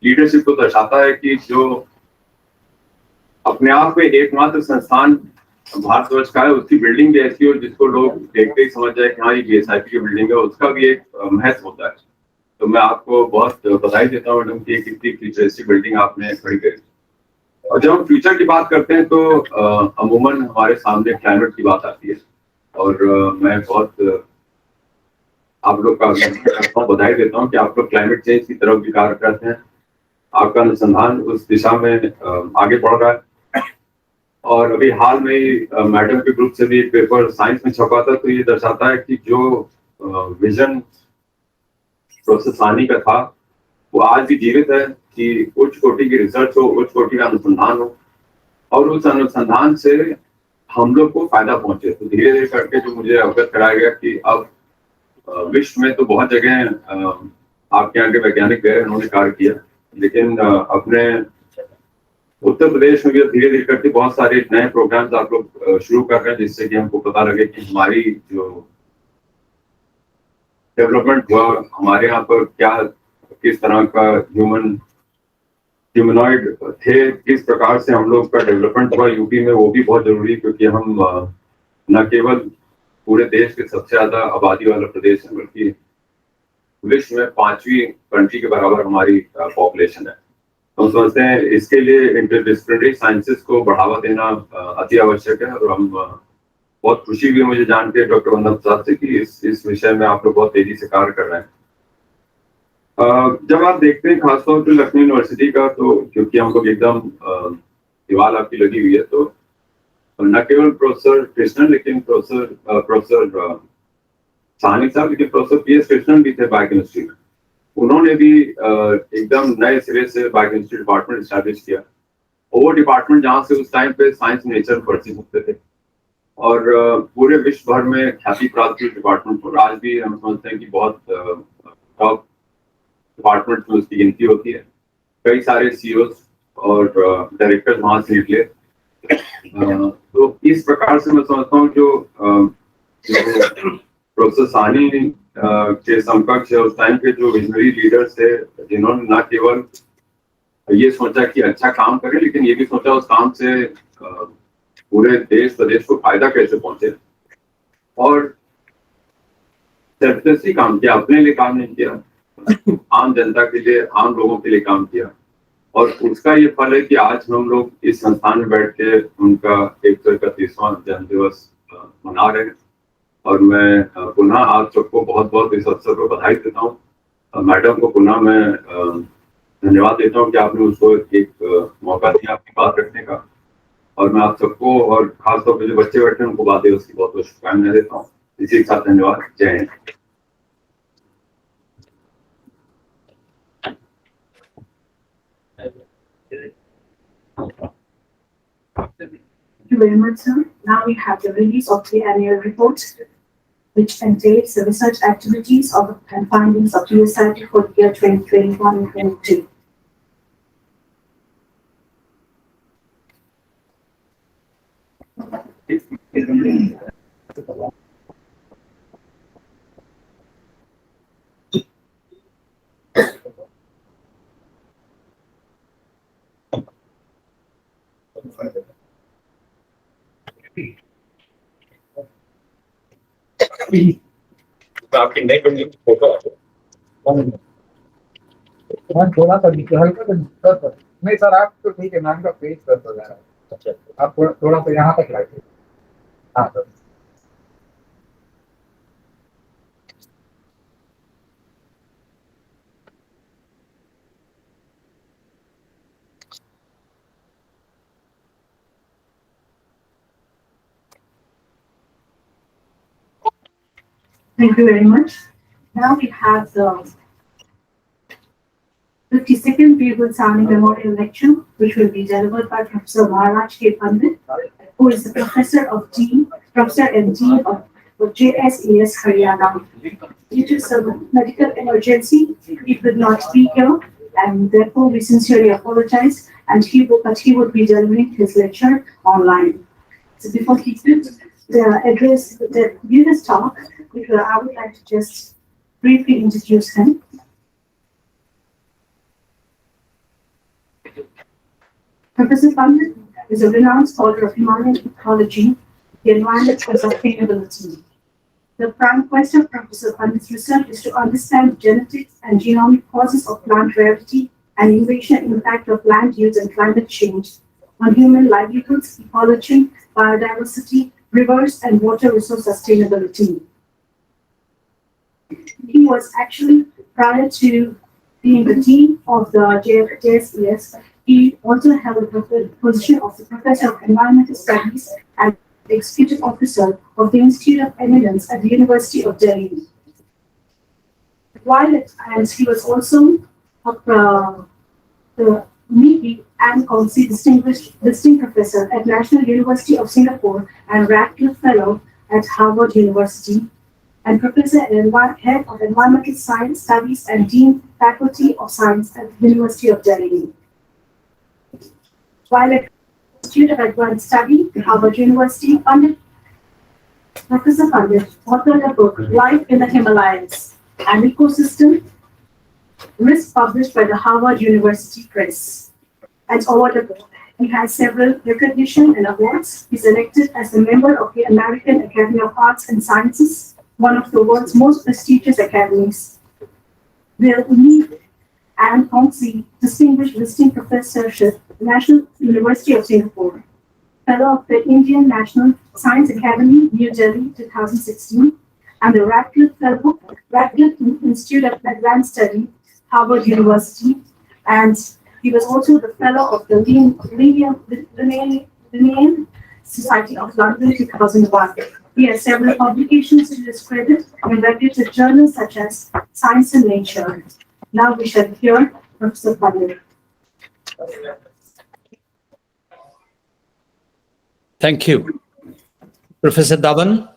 लीडरशिप को दर्शाता है कि जो अपने आप में एकमात्र संस्थान भारतवर्ष का है, उसकी बिल्डिंग भी ऐसी हो जिसको लोग देखते ही समझ जाए कि हाँ ये बीएसआईपी की बिल्डिंग है, उसका भी एक महत्व होता है। तो मैं आपको बहुत बधाई देता हूँ मैडम कि एक इतनी फ्यूचरिस्टिक बिल्डिंग आपने खड़ी करी। और जब हम फ्यूचर की बात करते हैं तो अमूमन हमारे सामने क्लाइमेट की बात आती है। और मैं बहुत आप लोग का बधाई देता हूँ कि आप लोग क्लाइमेट चेंज की तरफ भी कार्य करते हैं। आपका अनुसंधान उस दिशा में आगे बढ़ रहा है। और अभी हाल में ही मैडम के ग्रुप से भी एक पेपर साइंस में छपा था, तो ये दर्शाता है कि जो विजन प्रोफेसर सानी का था वो आज भी जीवित है कि उच्च कोटि की रिसर्च हो, उच्च कोटि का अनुसंधान हो और उस अनुसंधान से हम लोग को फायदा पहुंचे। तो धीरे धीरे करके जो मुझे अवगत कराया गया कि अब विश्व में तो बहुत जगह आपके यहाँ के वैज्ञानिक गए, उन्होंने कार्य किया, लेकिन अपने उत्तर प्रदेश में भी धीरे धीरे करके बहुत सारे नए प्रोग्राम्स आप लोग शुरू कर रहे हैं, जिससे कि हमको पता लगे कि हमारी जो डेवलपमेंट हुआ हमारे यहाँ पर क्या किस तरह का ह्यूमनॉइड थे, किस प्रकार से हम लोग का डेवलपमेंट हुआ यूपी में, वो भी बहुत जरूरी है क्योंकि हम न केवल पूरे देश के सबसे ज्यादा आबादी वाला प्रदेश है बल्कि विश्व में 5वीं कंट्री के बराबर हमारी पॉपुलेशन है। हम समझते हैं इसके लिए इंटरडिसिप्लिनरी साइंसेस को बढ़ावा देना अति आवश्यक है। और हम बहुत खुशी हुई मुझे जान के डॉक्टर वंदना प्रसाद से कि इस विषय में आप लोग बहुत तेजी से कार्य कर रहे हैं। जब आप देखते हैं खासतौर पर लखनऊ यूनिवर्सिटी का, तो क्योंकि हम लोग एकदम दीवार आपकी लगी हुई है, तो न केवल प्रोफेसर कृष्णन लेकिन प्रोफेसर साहनी साहब, लेकिन प्रोफेसर पी एस कृष्णन भी थे बायोकेमिस्ट्री में। उन्होंने भी एकदम नए सिरे से बायोकेमिस्ट्री डिपार्टमेंट स्टैब्लिश किया। वो डिपार्टमेंट जहाँ से उस टाइम पे साइंस नेचर परिचित होते थे और पूरे विश्व भर में ख्याति प्राप्त डिपार्टमेंट और आज भी हम समझते हैं कि बहुत टॉप डिपार्टमेंट में उसकी गिनती होती है। कई सारे सीईओ और डायरेक्टर वहां से निकले। तो इस प्रकार से मैं समझता हूँ जो प्रोफेसर सानी के समकक्ष उस टाइम के जो विजनरी लीडर्स थे, जिन्होंने न केवल ये सोचा कि अच्छा काम करें, लेकिन ये भी सोचा उस काम से पूरे देश प्रदेश को फायदा कैसे पहुंचे। और सेल्फलेसली काम किया, अपने लिए काम नहीं किया, आम जनता के लिए, आम लोगों के लिए काम किया। और उसका ये फल है कि आज हम लोग इस संस्थान में बैठ के उनका 131वां जन्म दिवस मना रहे हैं। और मैं पुनः आप सबको बहुत बहुत इस अवसर पर बधाई देता हूँ। मैडम को पुनः मैं धन्यवाद देता हूँ कि आपने उसको एक मौका दिया अपनी बात रखने का। और मैं आप सबको और खासतौर पर जो बच्चे बैठे हैं उनको बात है उसकी बहुत बहुत शुभकामनाएं देता हूँ। इसी के साथ धन्यवाद। जय Hind. Thank you very much, sir. Now we have the release of the annual report, which entails the research activities and findings of DSIT for the year 2021 and 2022. आपकी नई बिल्डिंग की फोटो थोड़ा सा हल्का सा नहीं सर, आप तो ठीक है, मैम का पेज कर दो यार। अच्छा, आप थोड़ा सा यहाँ तक लाइए। हाँ sir. Thank you very much. Now we have the 52nd Birbal Sahni Memorial Lecture, which will be delivered by Professor Maharaj K. Pandit, who is the Professor and Dean of JSES Haryana. Due to some medical emergency, he could not be here, and therefore we sincerely apologize, but he would be delivering his lecture online. So before he could give his talk, I would like to just briefly introduce him. Professor Pandit is a renowned scholar of Himalayan ecology, the environment and sustainability. The prime quest of Professor Pandit's research is to understand genetics and genomic causes of plant rarity and invasion impact of land use and climate change on human livelihoods, ecology, biodiversity, rivers, and water resource sustainability. He was actually, prior to being the dean of the JSES, he also held the position of the Professor of Environmental Studies and the Executive Officer of the Institute of Eminence at the University of Delhi. While at times, he was also the NEPI and Council Distinct Professor at National University of Singapore and Radcliffe Fellow at Harvard University, and Professor and Head of Environmental Science Studies and Dean Faculty of Science at the University of Delhi. While at Institute of Advanced Study at Harvard University, Professor Pandit authored a book, Life in the Himalayas, an Ecosystem, Risk, published by the Harvard University Press. And over the book, he has several recognition and awards. He's elected as a member of the American Academy of Arts and Sciences, one of the world's most prestigious academies. The NEPI and Council Distinguished Visiting Professorship, National University of Singapore, Fellow of the Indian National Science Academy, New Delhi, 2016, and the Radcliffe Fellow, Radcliffe Institute of Advanced Study, Harvard University, and he was also the Fellow of the Linnean Society of London, 2001. He has several publications to his credit in reputed journals such as Science and Nature. Now we shall hear Professor Pandit. Thank you. Professor Dhawan,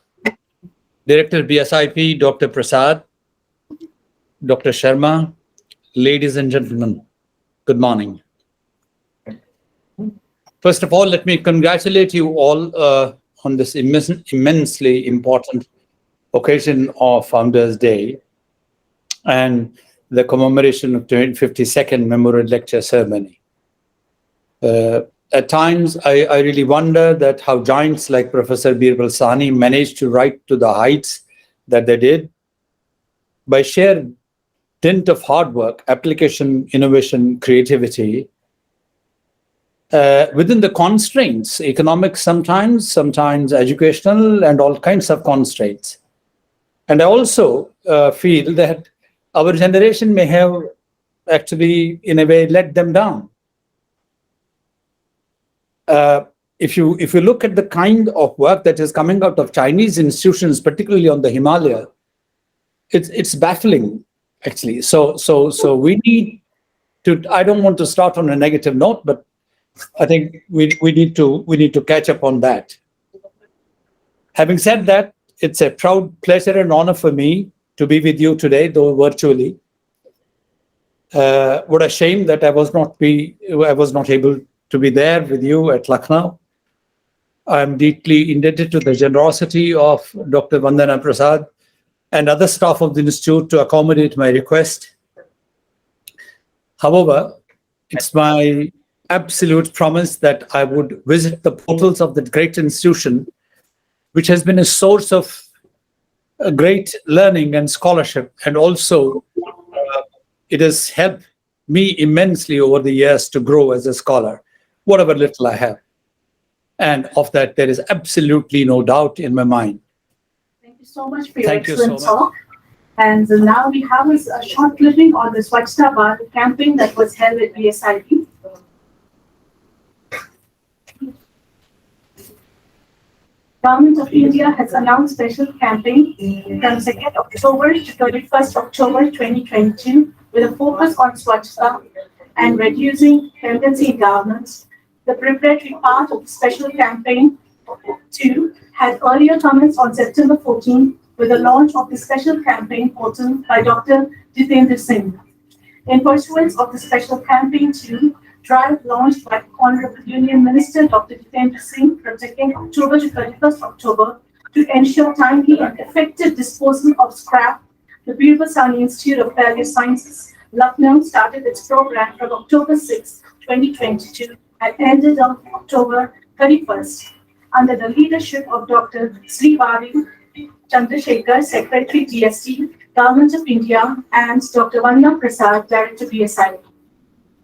Director BSIP, Dr. Prasad, Dr. Sharma, ladies and gentlemen, good morning. First of all, let me congratulate you all on this immensely important occasion of Founders Day and the commemoration of 52nd Memorial Lecture Ceremony. At times, I really wonder that how giants like Professor Birbal Sahni managed to rise to the heights that they did by sheer dint of hard work, application, innovation, creativity, within the constraints, economic sometimes educational, and all kinds of constraints. And I also feel that our generation may have actually, in a way, let them down. If you look at the kind of work that is coming out of Chinese institutions, particularly on the Himalaya, it's baffling, actually. So we need to. I don't want to start on a negative note, but I think we need to catch up on that. Having said that, it's a proud pleasure and honor for me to be with you today, though virtually. What a shame that I was not able to be there with you at Lucknow. I'm deeply indebted to the generosity of Dr. Vandana Prasad and other staff of the Institute to accommodate my request. However, it's my absolute promise that I would visit the portals of that great institution, which has been a source of great learning and scholarship, and also it has helped me immensely over the years to grow as a scholar, whatever little I have. And of that, there is absolutely no doubt in my mind. Thank you so much for your excellent talk. And now we have a short clipping on the Swachhta Bharat campaign that was held at BSIP. Government of India has announced special campaign from 2nd October to 31st October 2022 with a focus on Swachhta and reducing dependency in governments. The preparatory part of the special campaign 2 had earlier commenced on September 14 with the launch of the special campaign portal by Dr. Jitendra Singh. In pursuance of the special campaign 2, drive launched by Honorable Union Minister Dr. Jitendra Singh from 2nd October to 31st October to ensure timely and effective disposal of scrap, the Birbal Sahni Institute of Value Sciences, Lucknow, started its program from October 6, 2022 and ended on October 31st. Under the leadership of Dr. Srivari Chandrasekhar, Secretary GST, Government of India, and Dr. Vanna Prasad, Director BSI.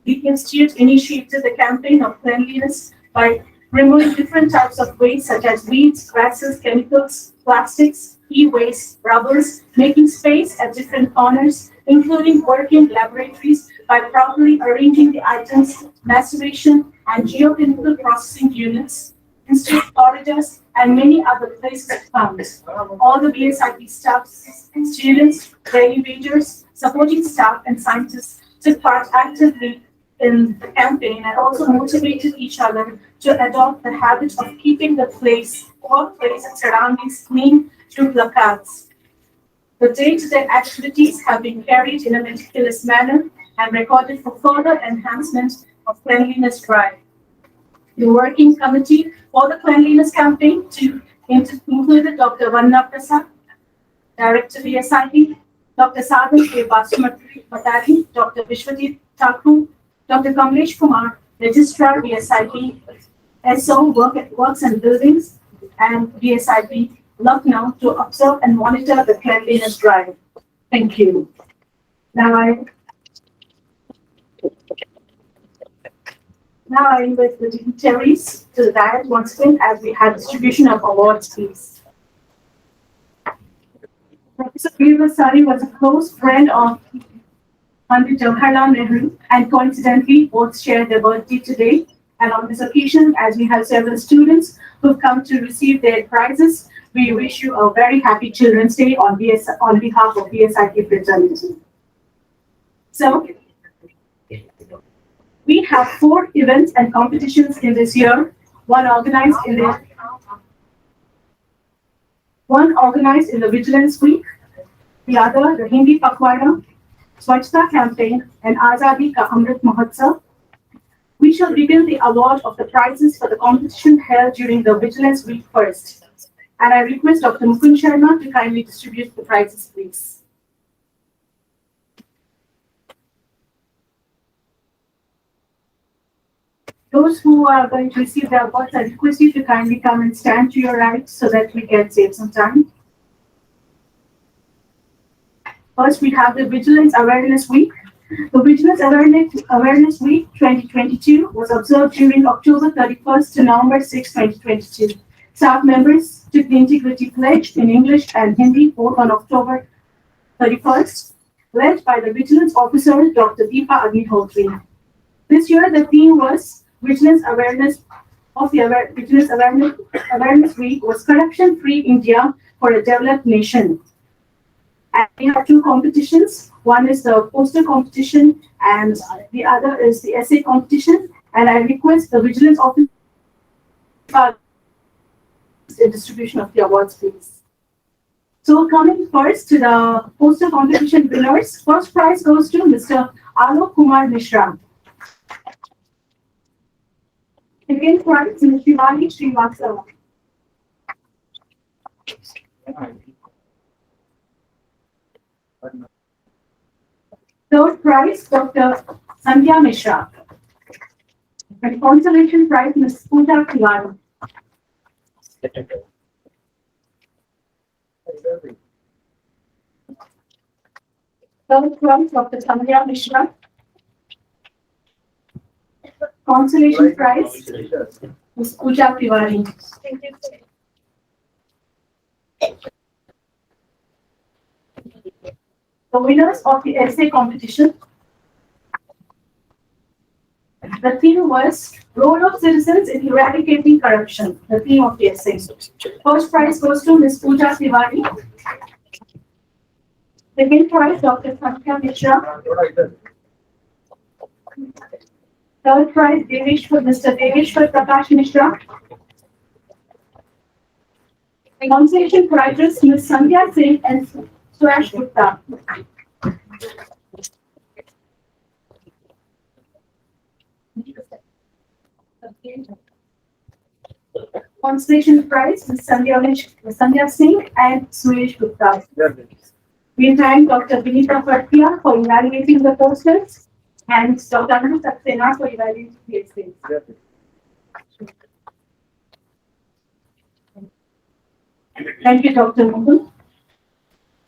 The Institute initiated the campaign of cleanliness by removing different types of waste such as weeds, grasses, chemicals, plastics, e-waste, rubbers, making space at different corners, including working laboratories by properly arranging the items, maceration and geochemical processing units, institute corridors, and many other places found. All the BSIP staff, students, training majors, supporting staff, and scientists took part actively in the campaign and also motivated each other to adopt the habit of keeping the workplace, and surroundings clean through placards. The day-to-day activities have been carried in a meticulous manner and recorded for further enhancement of cleanliness drive. The working committee for the cleanliness campaign included Dr. Vanna Prasad, Director BSIP, Dr. Sadhan A. Basumati, Dr. Vishwadeep Thakur, Dr. Kamlesh Kumar, Registrar BSIP, SO Works and Buildings, and BSIP Lucknow to observe and monitor the cleanliness drive. Thank you. Now I invite the dignitaries to the dais once again as we have distribution of awards, please. Professor Birbal Sahni was a close friend of Pandit Jawaharlal Nehru, and coincidentally, both share their birthday today. And on this occasion, as we have several students who've come to receive their prizes, we wish you a very happy Children's Day on behalf of BSIP fraternity. So, we have 4 events and competitions in this year. One organized in the Vigilance Week, the other the Hindi Pakwara, Swachhta campaign, and Azadi Ka Amrit Mahotsav. We shall begin the award of the prizes for the competition held during the Vigilance Week first. And I request Dr. Mukund Sharma to kindly distribute the prizes, please. Those who are going to receive the awards, I request you to kindly come and stand to your right so that we can save some time. First, we have the Vigilance Awareness Week. The Vigilance Awareness Week 2022 was observed during October 31st to November 6, 2022. Staff members took the Integrity Pledge in English and Hindi both on October 31st, led by the Vigilance Officer, Dr. Deepa Agnihotri. This year, the theme was Vigilance Awareness Week was Corruption-Free India for a Developed Nation. And we have 2 competitions. One is the poster competition and the other is the essay competition. And I request the Vigilance Officer the distribution of the awards, please. So coming first to the poster competition winners, first prize goes to Mr. Alok Kumar Mishra. Second prize, Ms. Shivani Srivastava. Third prize, Dr. Sandhya Mishra. And consolation prize, Ms. Pooja Tiwari. Third prize, Dr. Sandhya Mishra. Consolation prize, Ms. Pooja Tiwari. The winners of the essay competition. The theme was Role of Citizens in Eradicating Corruption, the theme of the essay. First prize goes to Ms. Pooja Tiwari. Second prize, Dr. Sankhya Mishra. Third prize, Mr. Deveshwar Prakash Mishra. Consolation prizes, Ms. Sandhya Singh and Swash Gupta. Consolation prize, Ms. Sandhya Singh and Suresh Gupta. We thank Dr. Vinita Bhatia for evaluating the posters and Dr. Anu Saxena for evaluating the essays. Thank you, Dr. Mukul.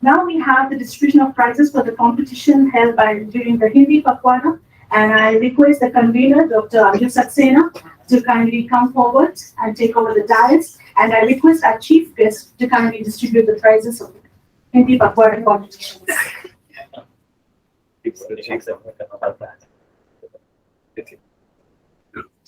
Now we have the distribution of prizes for the competition held during the Hindi Pakwana, and I request the convener, Dr. Anu Saxena, to kindly come forward and take over the dais, and I request our chief guest to kindly distribute the prizes of the Hindi Pakwana competition.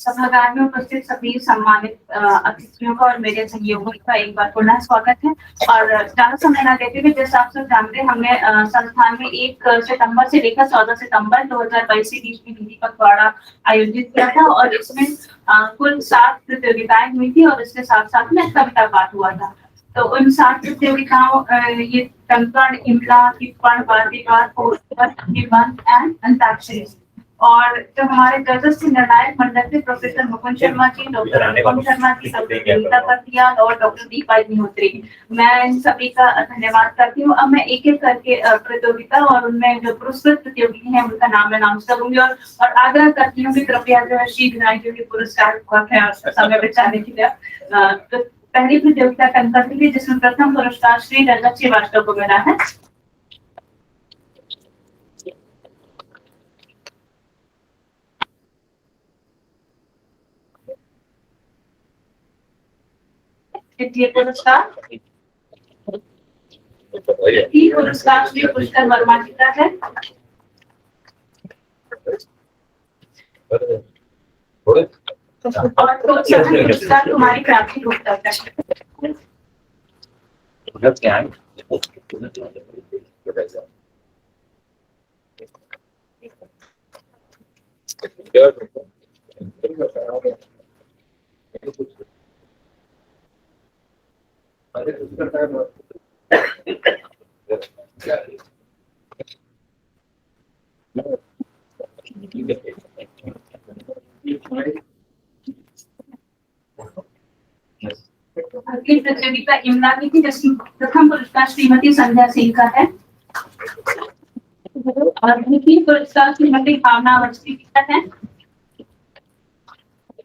सभागार में उपस्थित सभी सम्मानित अतिथियों का और मेरे सहयोगियों का एक बार पुनः स्वागत है। और ज्यादा समय न लेते हुए जैसे आप सब जानते हैं, हमने संस्थान में 1 सितंबर से लेकर 14 सितंबर 2022 के बीच में हिंदी पखवाड़ा आयोजित किया था और इसमें कुल 7 प्रतियोगिताएं हुई थी और इसके साथ साथ में कविता पाठ हुआ था। तो उन 7 प्रतियोगिताओं ये टंकण, इमला, टिप्पण, वाद्यकार, पोस्टर, निबंध एंड अंताक्षरी। और जो हमारे जजेस थे निर्णायक मंडल थे प्रोफेसर मुकुंद शर्मा जी, डॉक्टर अनुपम शर्मा जी, डॉक्टर गीता पटियाल और डॉक्टर दीपा अग्निहोत्री। मैं इन सभी का धन्यवाद करती हूँ। अब मैं एक एक करके प्रतियोगिता और उनमें जो पुरस्कृत प्रतियोगी हैं उनका नाम अनाउंस करूंगी और आग्रह करती हूँ कि कृपया जो है शीघ्र क्योंकि पुरस्कार समय बचाने के लिए। तो पहली प्रतियोगिता टंकण की थी जिसमें प्रथम पुरस्कार श्री रजत श्रीवास्तव को मिला है। द्वितीय पुरस्कार श्री पुष्कर वर्मा जी का है। और पुरस्कार कुमारी प्राप्ति गुप्ता का है। अगली प्रतियोगिता इमला की थी जिसमें प्रथम पुरस्कार श्रीमती संध्या सिंह का है और द्वितीय पुरस्कार श्रीमती भावना अवस्थी का है।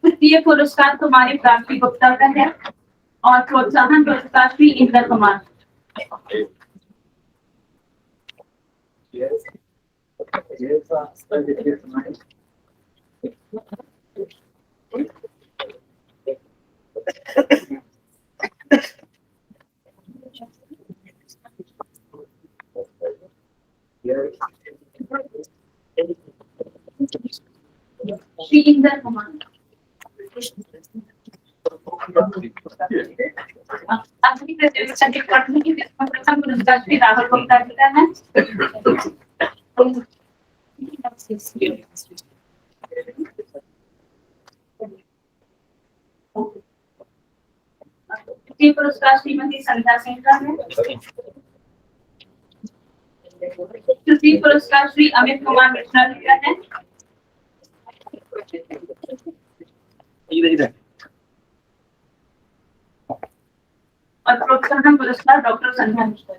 तृतीय पुरस्कार कुमारी प्राप्ति गुप्ता का है और प्रोत्साहन पुरस्कार श्री इंद्र कुमार। श्री इंद्र कुमार। अगली प्रतियोगिता के पढ़ने की प्रथम पुरस्कार श्री राहुल गुप्ता जी का है। द्वितीय पुरस्कार श्रीमती संध्या सिंह का है। तृतीय पुरस्कार श्री अमित कुमार मिश्रा जी का है। और प्रोत्साहन पुरस्कार डॉक्टर संध्या मिश्रा।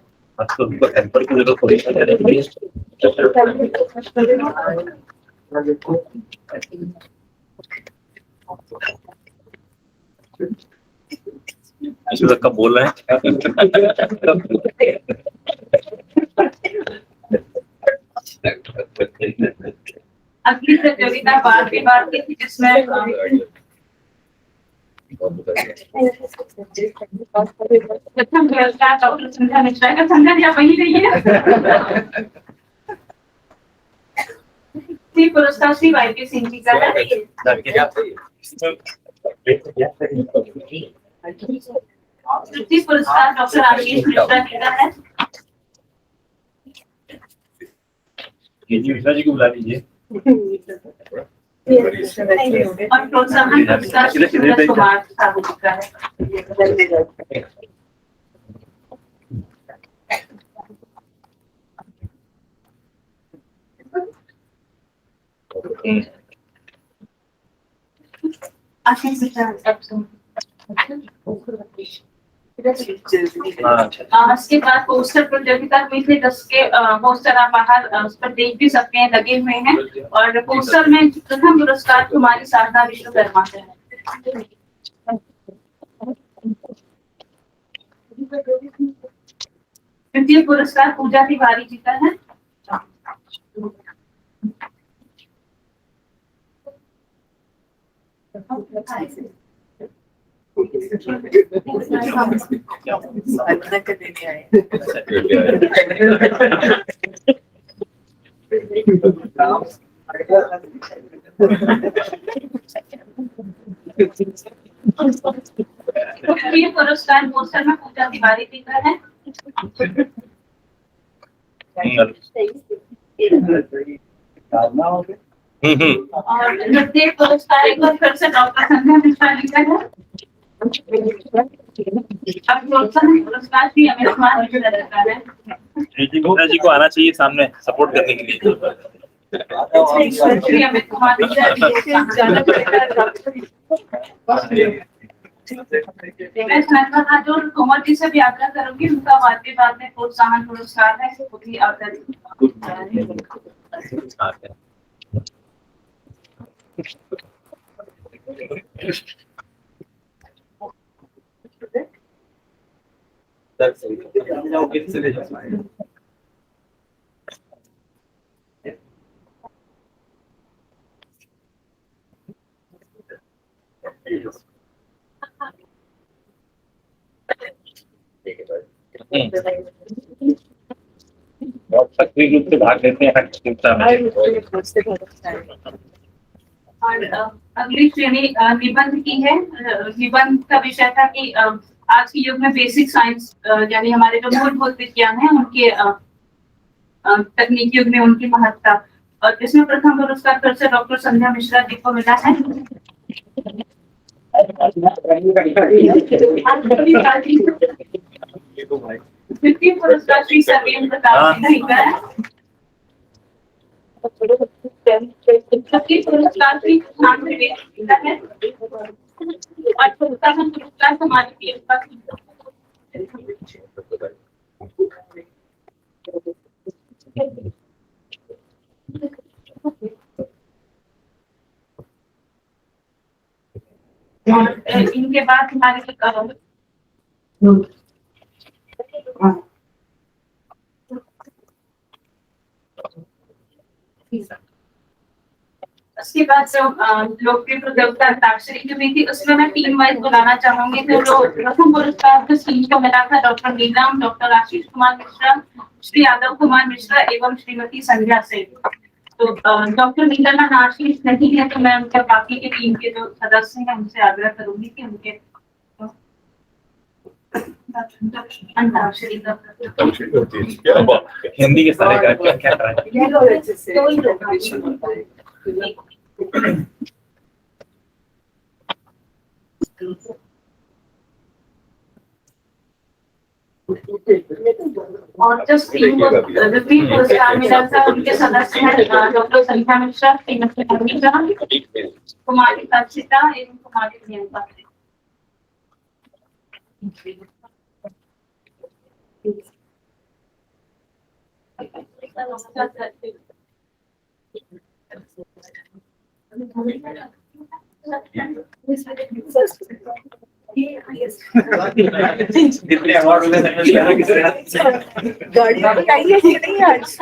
का बोल रहे हैं। अगली प्रतियोगिता बार की थी जिसमें प्रथम पुरस्कार डॉक्टर संध्या मिश्रा का। संध्या जी आप वहीं रहिए। श्री पुरस्कार श्री वाईपी सिंह जी का है। तृतीय पुरस्कार डॉक्टर आशीष मिश्रा जी का है। मिश्रा जी को बुला लीजिए। और प्रोत्साहन पुरस्कार श्री सूरज कुमार साहू जी का है। आशीष मिश्रा इसके बाद पोस्टर प्रतियोगिता हुई थी, 10 के पोस्टर आप बाहर उस पर देख भी सकते हैं, लगे हुए हैं। और पोस्टर में प्रथम पुरस्कार कुमारी शारदा विश्वकर्मा से है। द्वितीय पुरस्कार पूजा तिवारी जी का है। ये पुरस्कार पोस्टर में पूजा तिवारी जी का है। और नृत्य पुरस्कार एक बार फिर से डॉक्टर संध्या मिश्रा जी का है। अब प्रोत्साहन पुरस्कार श्री अमित कुमार मिश्रा जी का है। जी को आना चाहिए सामने सपोर्ट करने के लिए। श्री अमित कुमार मिश्रा मैं जो कुमार जी से भी आग्रह करूंगी, उनका वाद्य बाद में प्रोत्साहन पुरस्कार है, वो भी आग्रह। बहुत सक्रिय रूप से भाग लेते हैं प्रतियोगिता में। और अगली श्रेणी निबंध की है। निबंध का विषय था कि आज के युग में बेसिक साइंस यानी हमारे जो मूलभूत विज्ञान है उनके तकनीकी युग में उनकी महत्ता। और इसमें प्रथम पुरस्कार फिर से डॉक्टर संध्या मिश्रा जी को मिला है। द्वितीय पुरस्कार श्री सर्वेन्द्र प्रताप जी का है। तृतीय पुरस्कार श्री नाम त्रिवेदी का है। और प्रोत्साहन पुरस्कार हमारे पीएम का और इनके बाद हमारे उसके बाद जो लोकप्रिय प्रतियोगिता अंताक्षरी की हुई थी, उसमें मैं टीम वाइज बुलाना चाहूंगी। तो जो प्रथम पुरस्कार जिस टीम को मिला था डॉक्टर नीलम, डॉक्टर आशीष कुमार मिश्रा, श्री यादव कुमार मिश्रा एवं श्रीमती संध्या से। तो डॉक्टर नीलम और आशीष नहीं है, तो मैं उनके बाकी के टीम के जो सदस्य हैं उनसे आग्रह करूंगी कि उनके अंताक्षरी का हिंदी के सारे क्या और जिस टीम को द्वितीय पुरस्कार मिला था उनके सदस्य हैं डॉक्टर संध्या मिश्रा, श्रीमती अमीरा, कुमारी दर्शिता एवं कुमारी प्रियंका। कितने अवार्ड मिले गाड़ी बताइए कि नहीं आज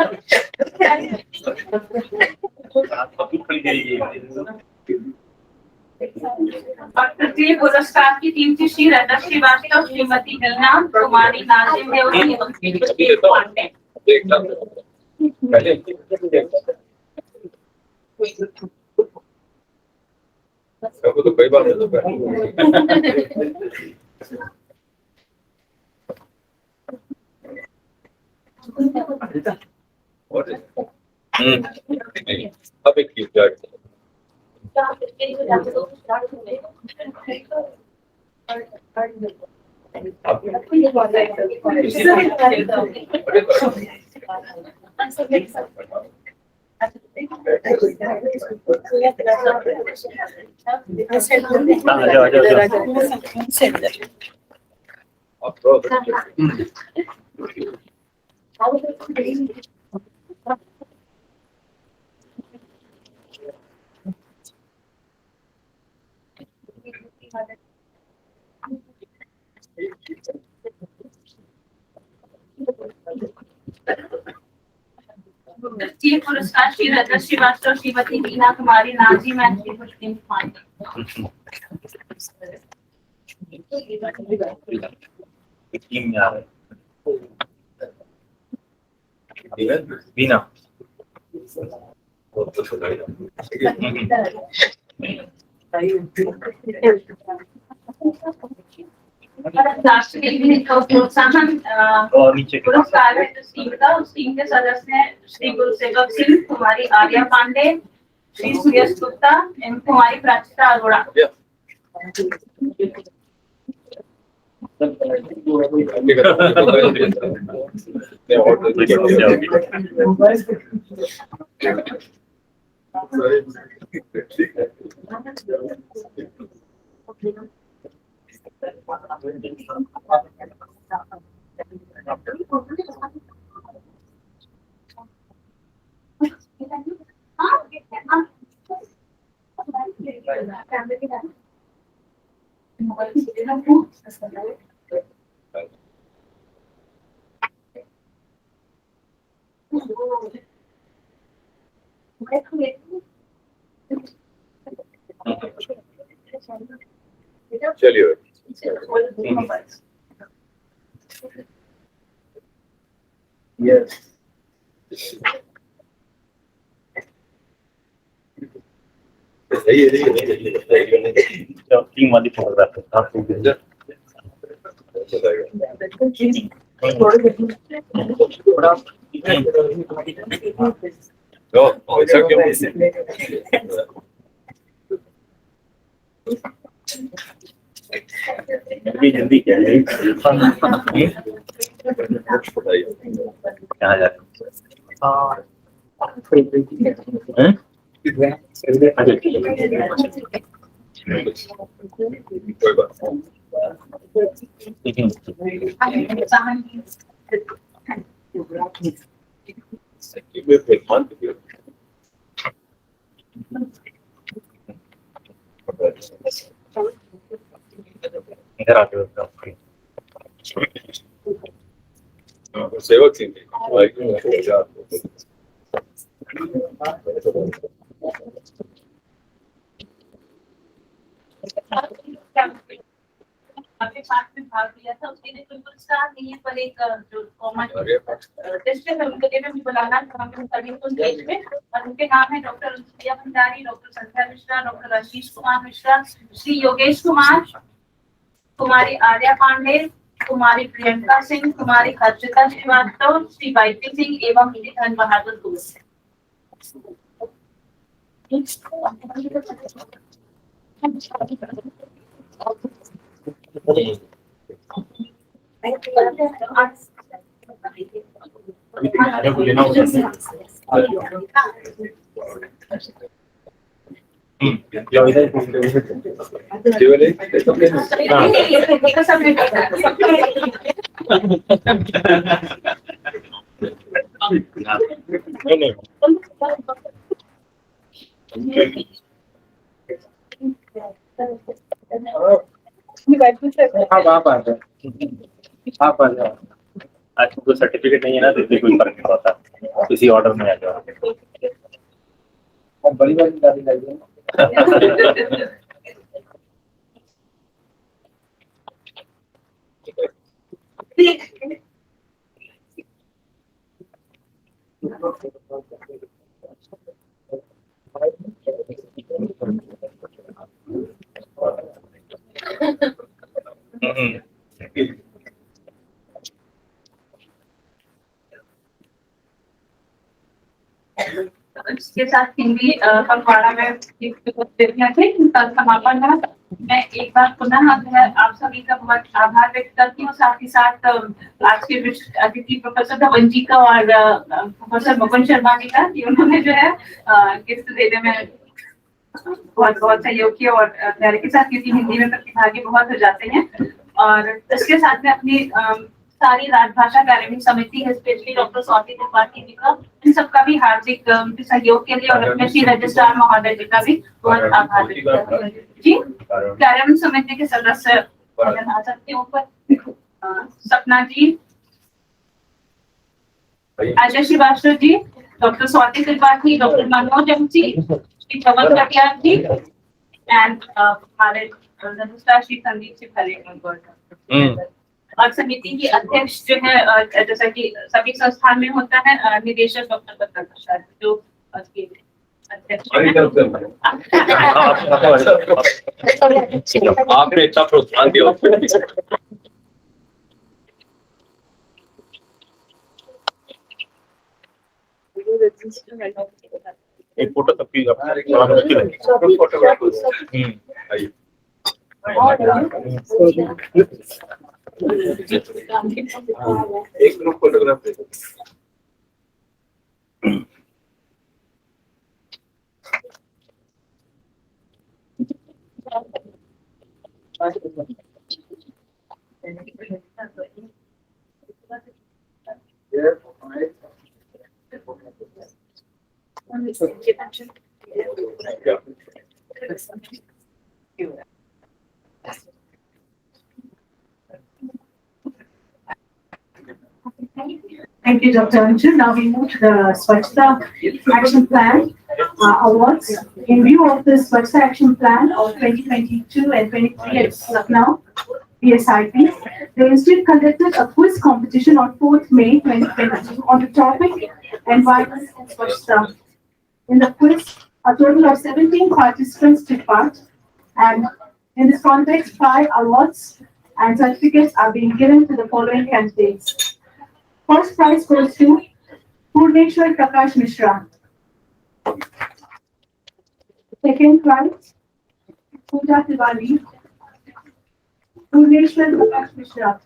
और तृतीय पुरस्कार की टीम थी श्री रजत श्रीवास्तव, श्रीमती मीना, कुमारी नाजिम देवरी एवं श्रीमती पांडे। सबको तो कई बार मिल चुका है। और अब एक चीज याद ये पुरस्कार श्री रजत श्रीवास्तव, श्रीमती मीना कुमारी, नाजी मैत्री पुष्पिन पांडे। टीम में आ रहे बीना राष्ट्रीय प्रोत्साहन और नीचे पुरस्कार है जिस टीम का, उस टीम के सदस्य हैं श्री गुरु सेवक सिंह, कुमारी आर्या पांडे, श्री सुयश गुप्ता एवं कुमारी प्राचिता अरोड़ा। चलिए टीम वाली फोटोग्राफर ऐसा क्यों जल्दी क्या है कहाँ जा कोई बात इधर आके सेवक सिंह आपके पास में भाग लिया था, उसके लिए कोई पुरस्कार नहीं है, पर एक जो कॉमन टेस्ट है उनके लिए भी बुलाना हम सभी को स्टेज पे, और उनके नाम है डॉक्टर अनुसुईया भंडारी, डॉक्टर संध्या मिश्रा, डॉक्टर आशीष कुमार मिश्रा, श्री योगेश कुमार, कुमारी आर्या पांडे, कुमारी प्रियंका सिंह, कुमारी हर्षिता श्रीवास्तव, श्री गायत्री सिंह एवं श्री धन बहादुर घोष। आज तुमको सर्टिफिकेट नहीं है ना, तो इसलिए कोई फर्क नहीं पड़ता, किसी ऑर्डर में आ जाओ। बड़ी बड़ी गाड़ी लगी है इसके साथ हिंदी पखवाड़ा में समापन है। मैं एक बार पुनः आप सभी का बहुत आभार व्यक्त करती हूँ, साथ ही साथ आज के विशिष्ट अतिथि प्रोफेसर धवन जी का और प्रोफेसर मुकुंद शर्मा जी का, कि उन्होंने जो है गिफ्ट देने में बहुत बहुत सहयोग किया और मेरे के साथ, क्योंकि हिंदी में प्रतिभागी बहुत हो जाते हैं। और इसके साथ में अपनी सारी राजभाषा कार्यान्वयन समिति है, स्पेशली डॉक्टर स्वाति त्रिपाठी जी का, इन सबका भी हार्दिक सहयोग के लिए, और अपने श्री रजिस्ट्रार महोदय जी का भी बहुत आभार व्यक्त करती हूँ। जी, कार्यान्वयन समिति के सदस्य अगर आ सकते हैं ऊपर, Sapna ji, Ajay Srivastava ji, doctor Swati Tripathi, doctor Manoj ji, Shri Dhawan ji, and हमारे रजिस्ट्रार श्री संदीप जी भले। और समिति की अध्यक्ष जो है, जैसा कि सभी संस्थान में होता है, निदेशक डॉक्टर प्रकाश जो उसके अध्यक्ष आपने इतना प्रोत्साहन दिया। एक फोटो सबकी बड़ा मुश्किल है। एक group photograph Thank you, Dr. Anju. Now we move to the Swachhta Action Plan awards. In view of the Swachhta Action Plan of 2022 and 23 at Lucknow, PSIP, the Institute conducted a quiz competition on 4th May 2022 on the topic Environment and Swachhta. In the quiz, a total of 17 participants took part, and in this context, 5 awards and certificates are being given to the following candidates. First prize goes to Purneshwar Prakash Mishra. Second prize, Pooja Tiwari. Purneshwar Prakash Mishra.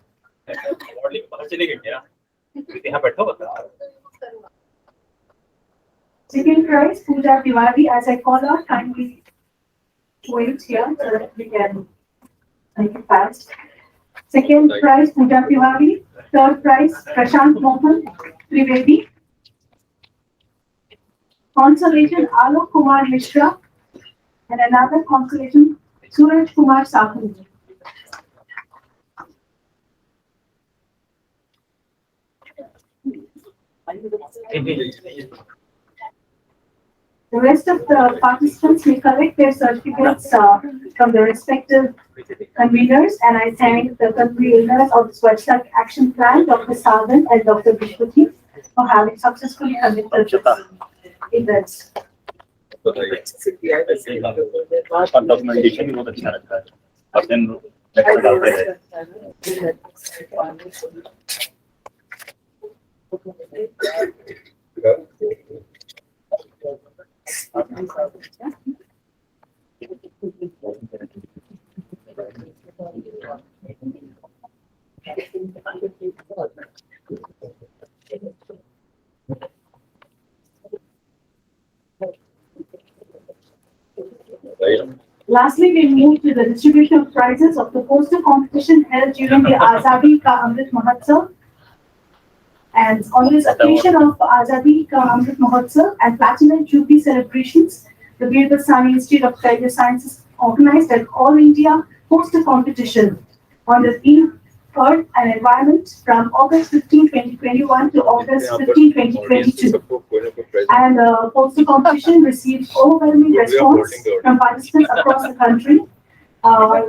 Second prize, Pooja Tiwari. As I call out, kindly wait here so that we can make it fast. Second prize, Pooja Tiwari. Third prize, Prashant Mohan Trivedi. Consolation, Alok Kumar Mishra. And another consolation, Suraj Kumar Sahu. The rest of the participants may collect their certificates from the respective conveners, and I thank the conveners of the Swachhta Action Plan, Dr. Sagan and Dr. Vishwati, for having successfully conducted this events. Documentation भी बहुत अच्छा लगता है। अब दिन next डालते हैं। Lastly, we move to the distribution of prizes of the poster competition held during the Azadi Ka Amrit Mahotsav. And on this occasion of Azadi Ka Amrit Mahotsav and Platinum Jubilee celebrations, the Birbal Sahni Institute of Career Sciences organized an All India poster competition on the theme Earth and Environment from August 15, 2021 to August 15, 2022. And the poster competition received overwhelming response from participants across the country.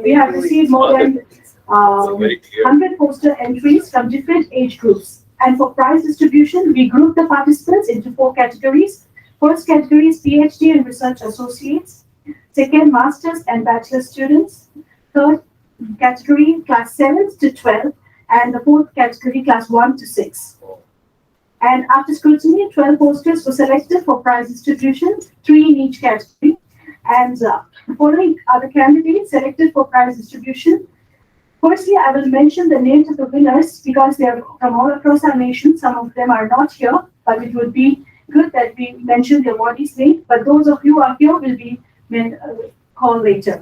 We have received more than 100 poster entries from different age groups. And for prize distribution, we grouped the participants into 4 categories. First category is PhD and research associates. Second, masters and bachelor students. Third, category class 7 to 12, and the fourth category class 1 to 6. And after scrutiny, 12 posters were selected for prize distribution, 3 in each category. And the following are the candidates selected for prize distribution. Firstly, I will mention the names of the winners because they are from all across our nation. Some of them are not here, but it would be good that we mention the awardees' name. But those of you who are here will be called later.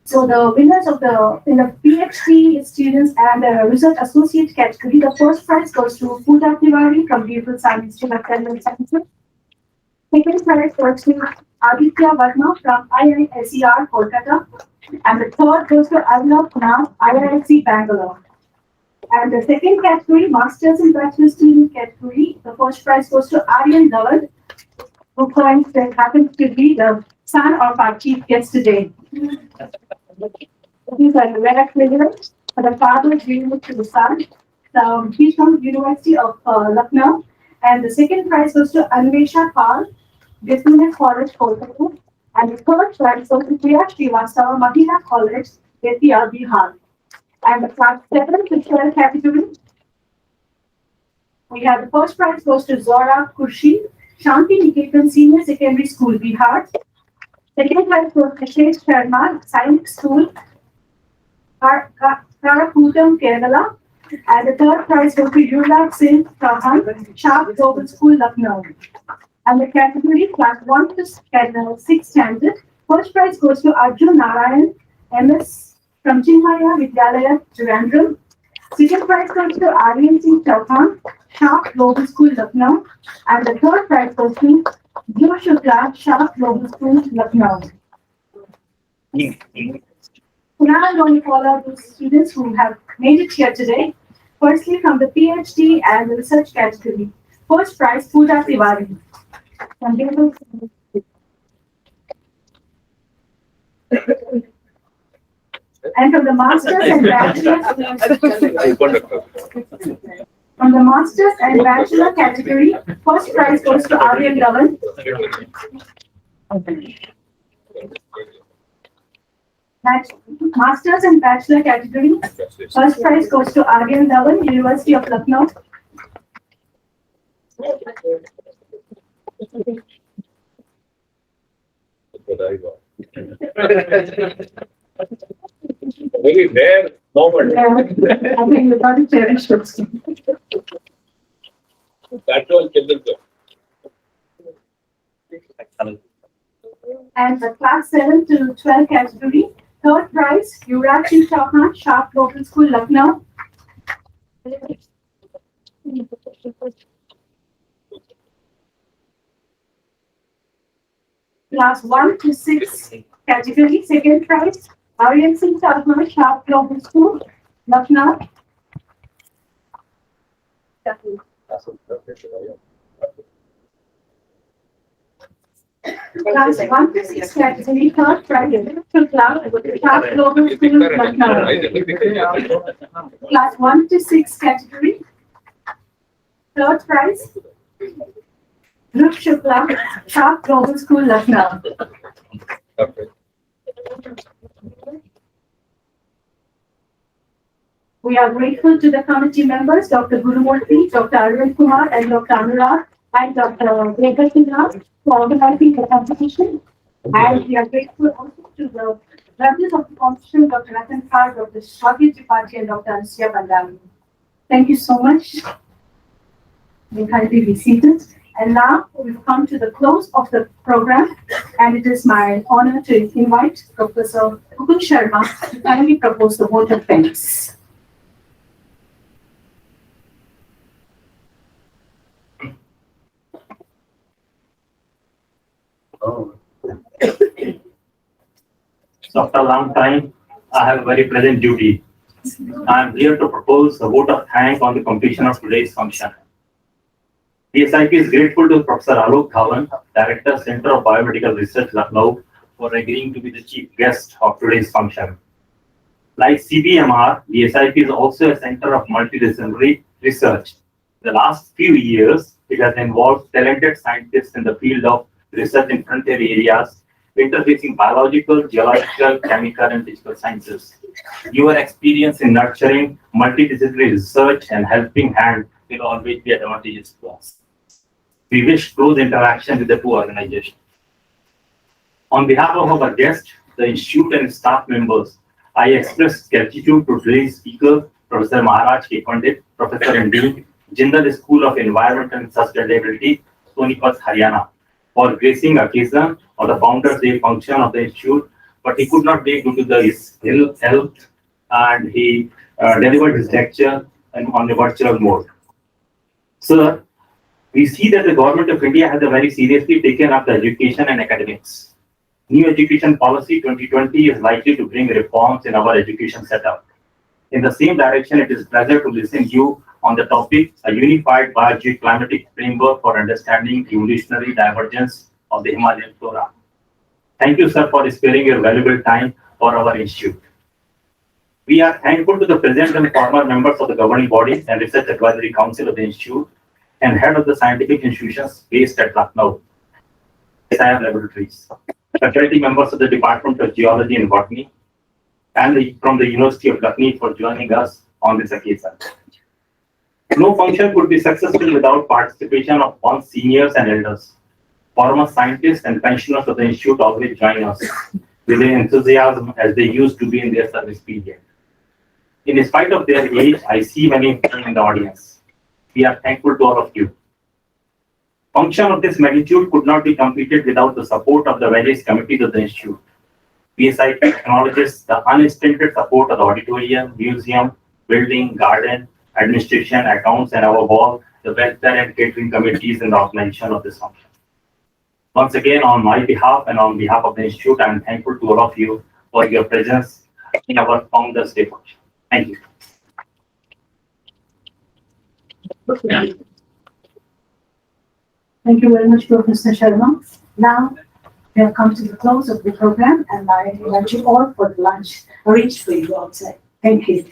So the winners of in the PhD students and the research associate category, the first prize goes to Pooja Tiwari from Behavioral Science Institute of Chemical Sciences. Second prize goes to Aditya Verma from IISER Kolkata. And the third goes to Alok from IISc Bangalore. And the second category, Masters and Bachelor Student category, the first prize goes to Aryan Dhawan, who happens to be the son of our chief guest today. He's a rare privilege, but the father is related to the son. So he's from University of Lucknow. And the second prize goes to Anvesha Pal, Business College, Kolkata. And the third prize goes to Priya Srivastava, Mahila College, Bettiah, Bihar. And the class 7 to 12 category, we have the first prize goes to Zora Kurshi, Shanti Niketan Senior Secondary School, Bihar. Second prize goes to Sheikh Sharma, Science School, Karakutam, Kerala. And the third prize goes to Yuvraj Singh Chauhan, Shah Global School, Lucknow. And the category class 1 to 6 standard, first prize goes to Arjun Narayan, MS from Chinmaya Vidyalaya, Trivandrum. Second prize goes to Aryan Singh Chauhan, Shah Global School, Lucknow. And the third prize goes to Dhruv Shukla, Shah Global School, Lucknow. Now I'm going to call out those students who have made it here today. Firstly, from the PhD and the research category. First prize, Pooja Tiwari. And from the Masters and Bachelor, from the Masters and Bachelor category, first prize goes to Aryan Dhawan. Masters and Bachelor category, first prize goes to Aryan Dhawan, University of Lucknow. Very rare moment. Yeah, I think we got to cherish it. That was children. And the class 7 to 12 category, third prize, Yuvraj Singh Chauhan, Shah Global School, Lucknow. Class 1 to 6 category, second prize, Aryan Singh Chauhan, Shah Global School, Lucknow. Class 1 to 6 category, third prize, Shah Global School, Lucknow. Class 1 to 6 category, third prize, Dhruv Shukla, Shah Global School, Lucknow. We are grateful to the committee members, Dr. Gurumurthy, Dr. Arvind Kumar, and Dr. Anurag, and Dr. Gregor Sinha for organizing the competition. And we are grateful also to the judges of the competition, Dr. Ratan Kar, Dr. Shagir Tripathi, and Dr. Ansuya Bandami. Thank you so much. You kindly be seated. And now we've come to the close of the program, and it is my honor to invite Professor Kukul Sharma to kindly propose the vote of thanks. So after a long time, I have a very pleasant duty. I am here to propose a vote of thanks on the completion of today's function. DSIP is grateful to Professor Alok Dhawan, Director, Center of Biomedical Research, Lucknow, for agreeing to be the chief guest of today's function. Like CBMR, DSIP is also a center of multidisciplinary research. In the last few years, it has involved talented scientists in the field of research in frontier areas interfacing biological, geological, chemical, and physical sciences. Your experience in nurturing multidisciplinary research and helping hand will always be advantageous to us. We wish close interaction with the two organizations. On behalf of our guests, the Institute and staff members, I express gratitude to today's speaker, Professor Maharaj K. Pandit, Professor and Dean, Jindal School of Environment and Sustainability, Sonipat, Haryana, for gracing occasion of the Founders Day function of the Institute, but he could not make due to his ill health, and he delivered his lecture on a virtual mode. Sir, we see that the Government of India has very seriously taken up the education and academics. New Education Policy 2020 is likely to bring reforms in our education setup. In the same direction, it is a pleasure to listen to you on the topic, a unified bioclimatic framework for understanding evolutionary divergence of the Himalayan flora. Thank you, sir, for sparing your valuable time for our institute. We are thankful to the present and former members of the governing body and Research Advisory Council of the institute and head of the scientific institutions based at Lucknow, SIM Laboratories, faculty members of the Department of Geology and Botany, and from the University of Lucknow for joining us on this occasion. No function could be successful without participation of all seniors and elders. Former scientists and pensioners of the institute always join us with their enthusiasm as they used to be in their service period. In spite of their age, I see many in the audience. We are thankful to all of you. Function of this magnitude could not be completed without the support of the various committees of the institute. PSIP acknowledges the unstinted support of the auditorium, museum, building, garden, administration, accounts, and above all, the welfare and catering committees in the organization of this function. Once again, on my behalf and on behalf of the institute, I am thankful to all of you for your presence in our Founders Day function. Thank you. Thank you very much, Professor Sharma. Now, we have come to the close of the program, and I invite you all for the lunch arranged for you outside. Thank you.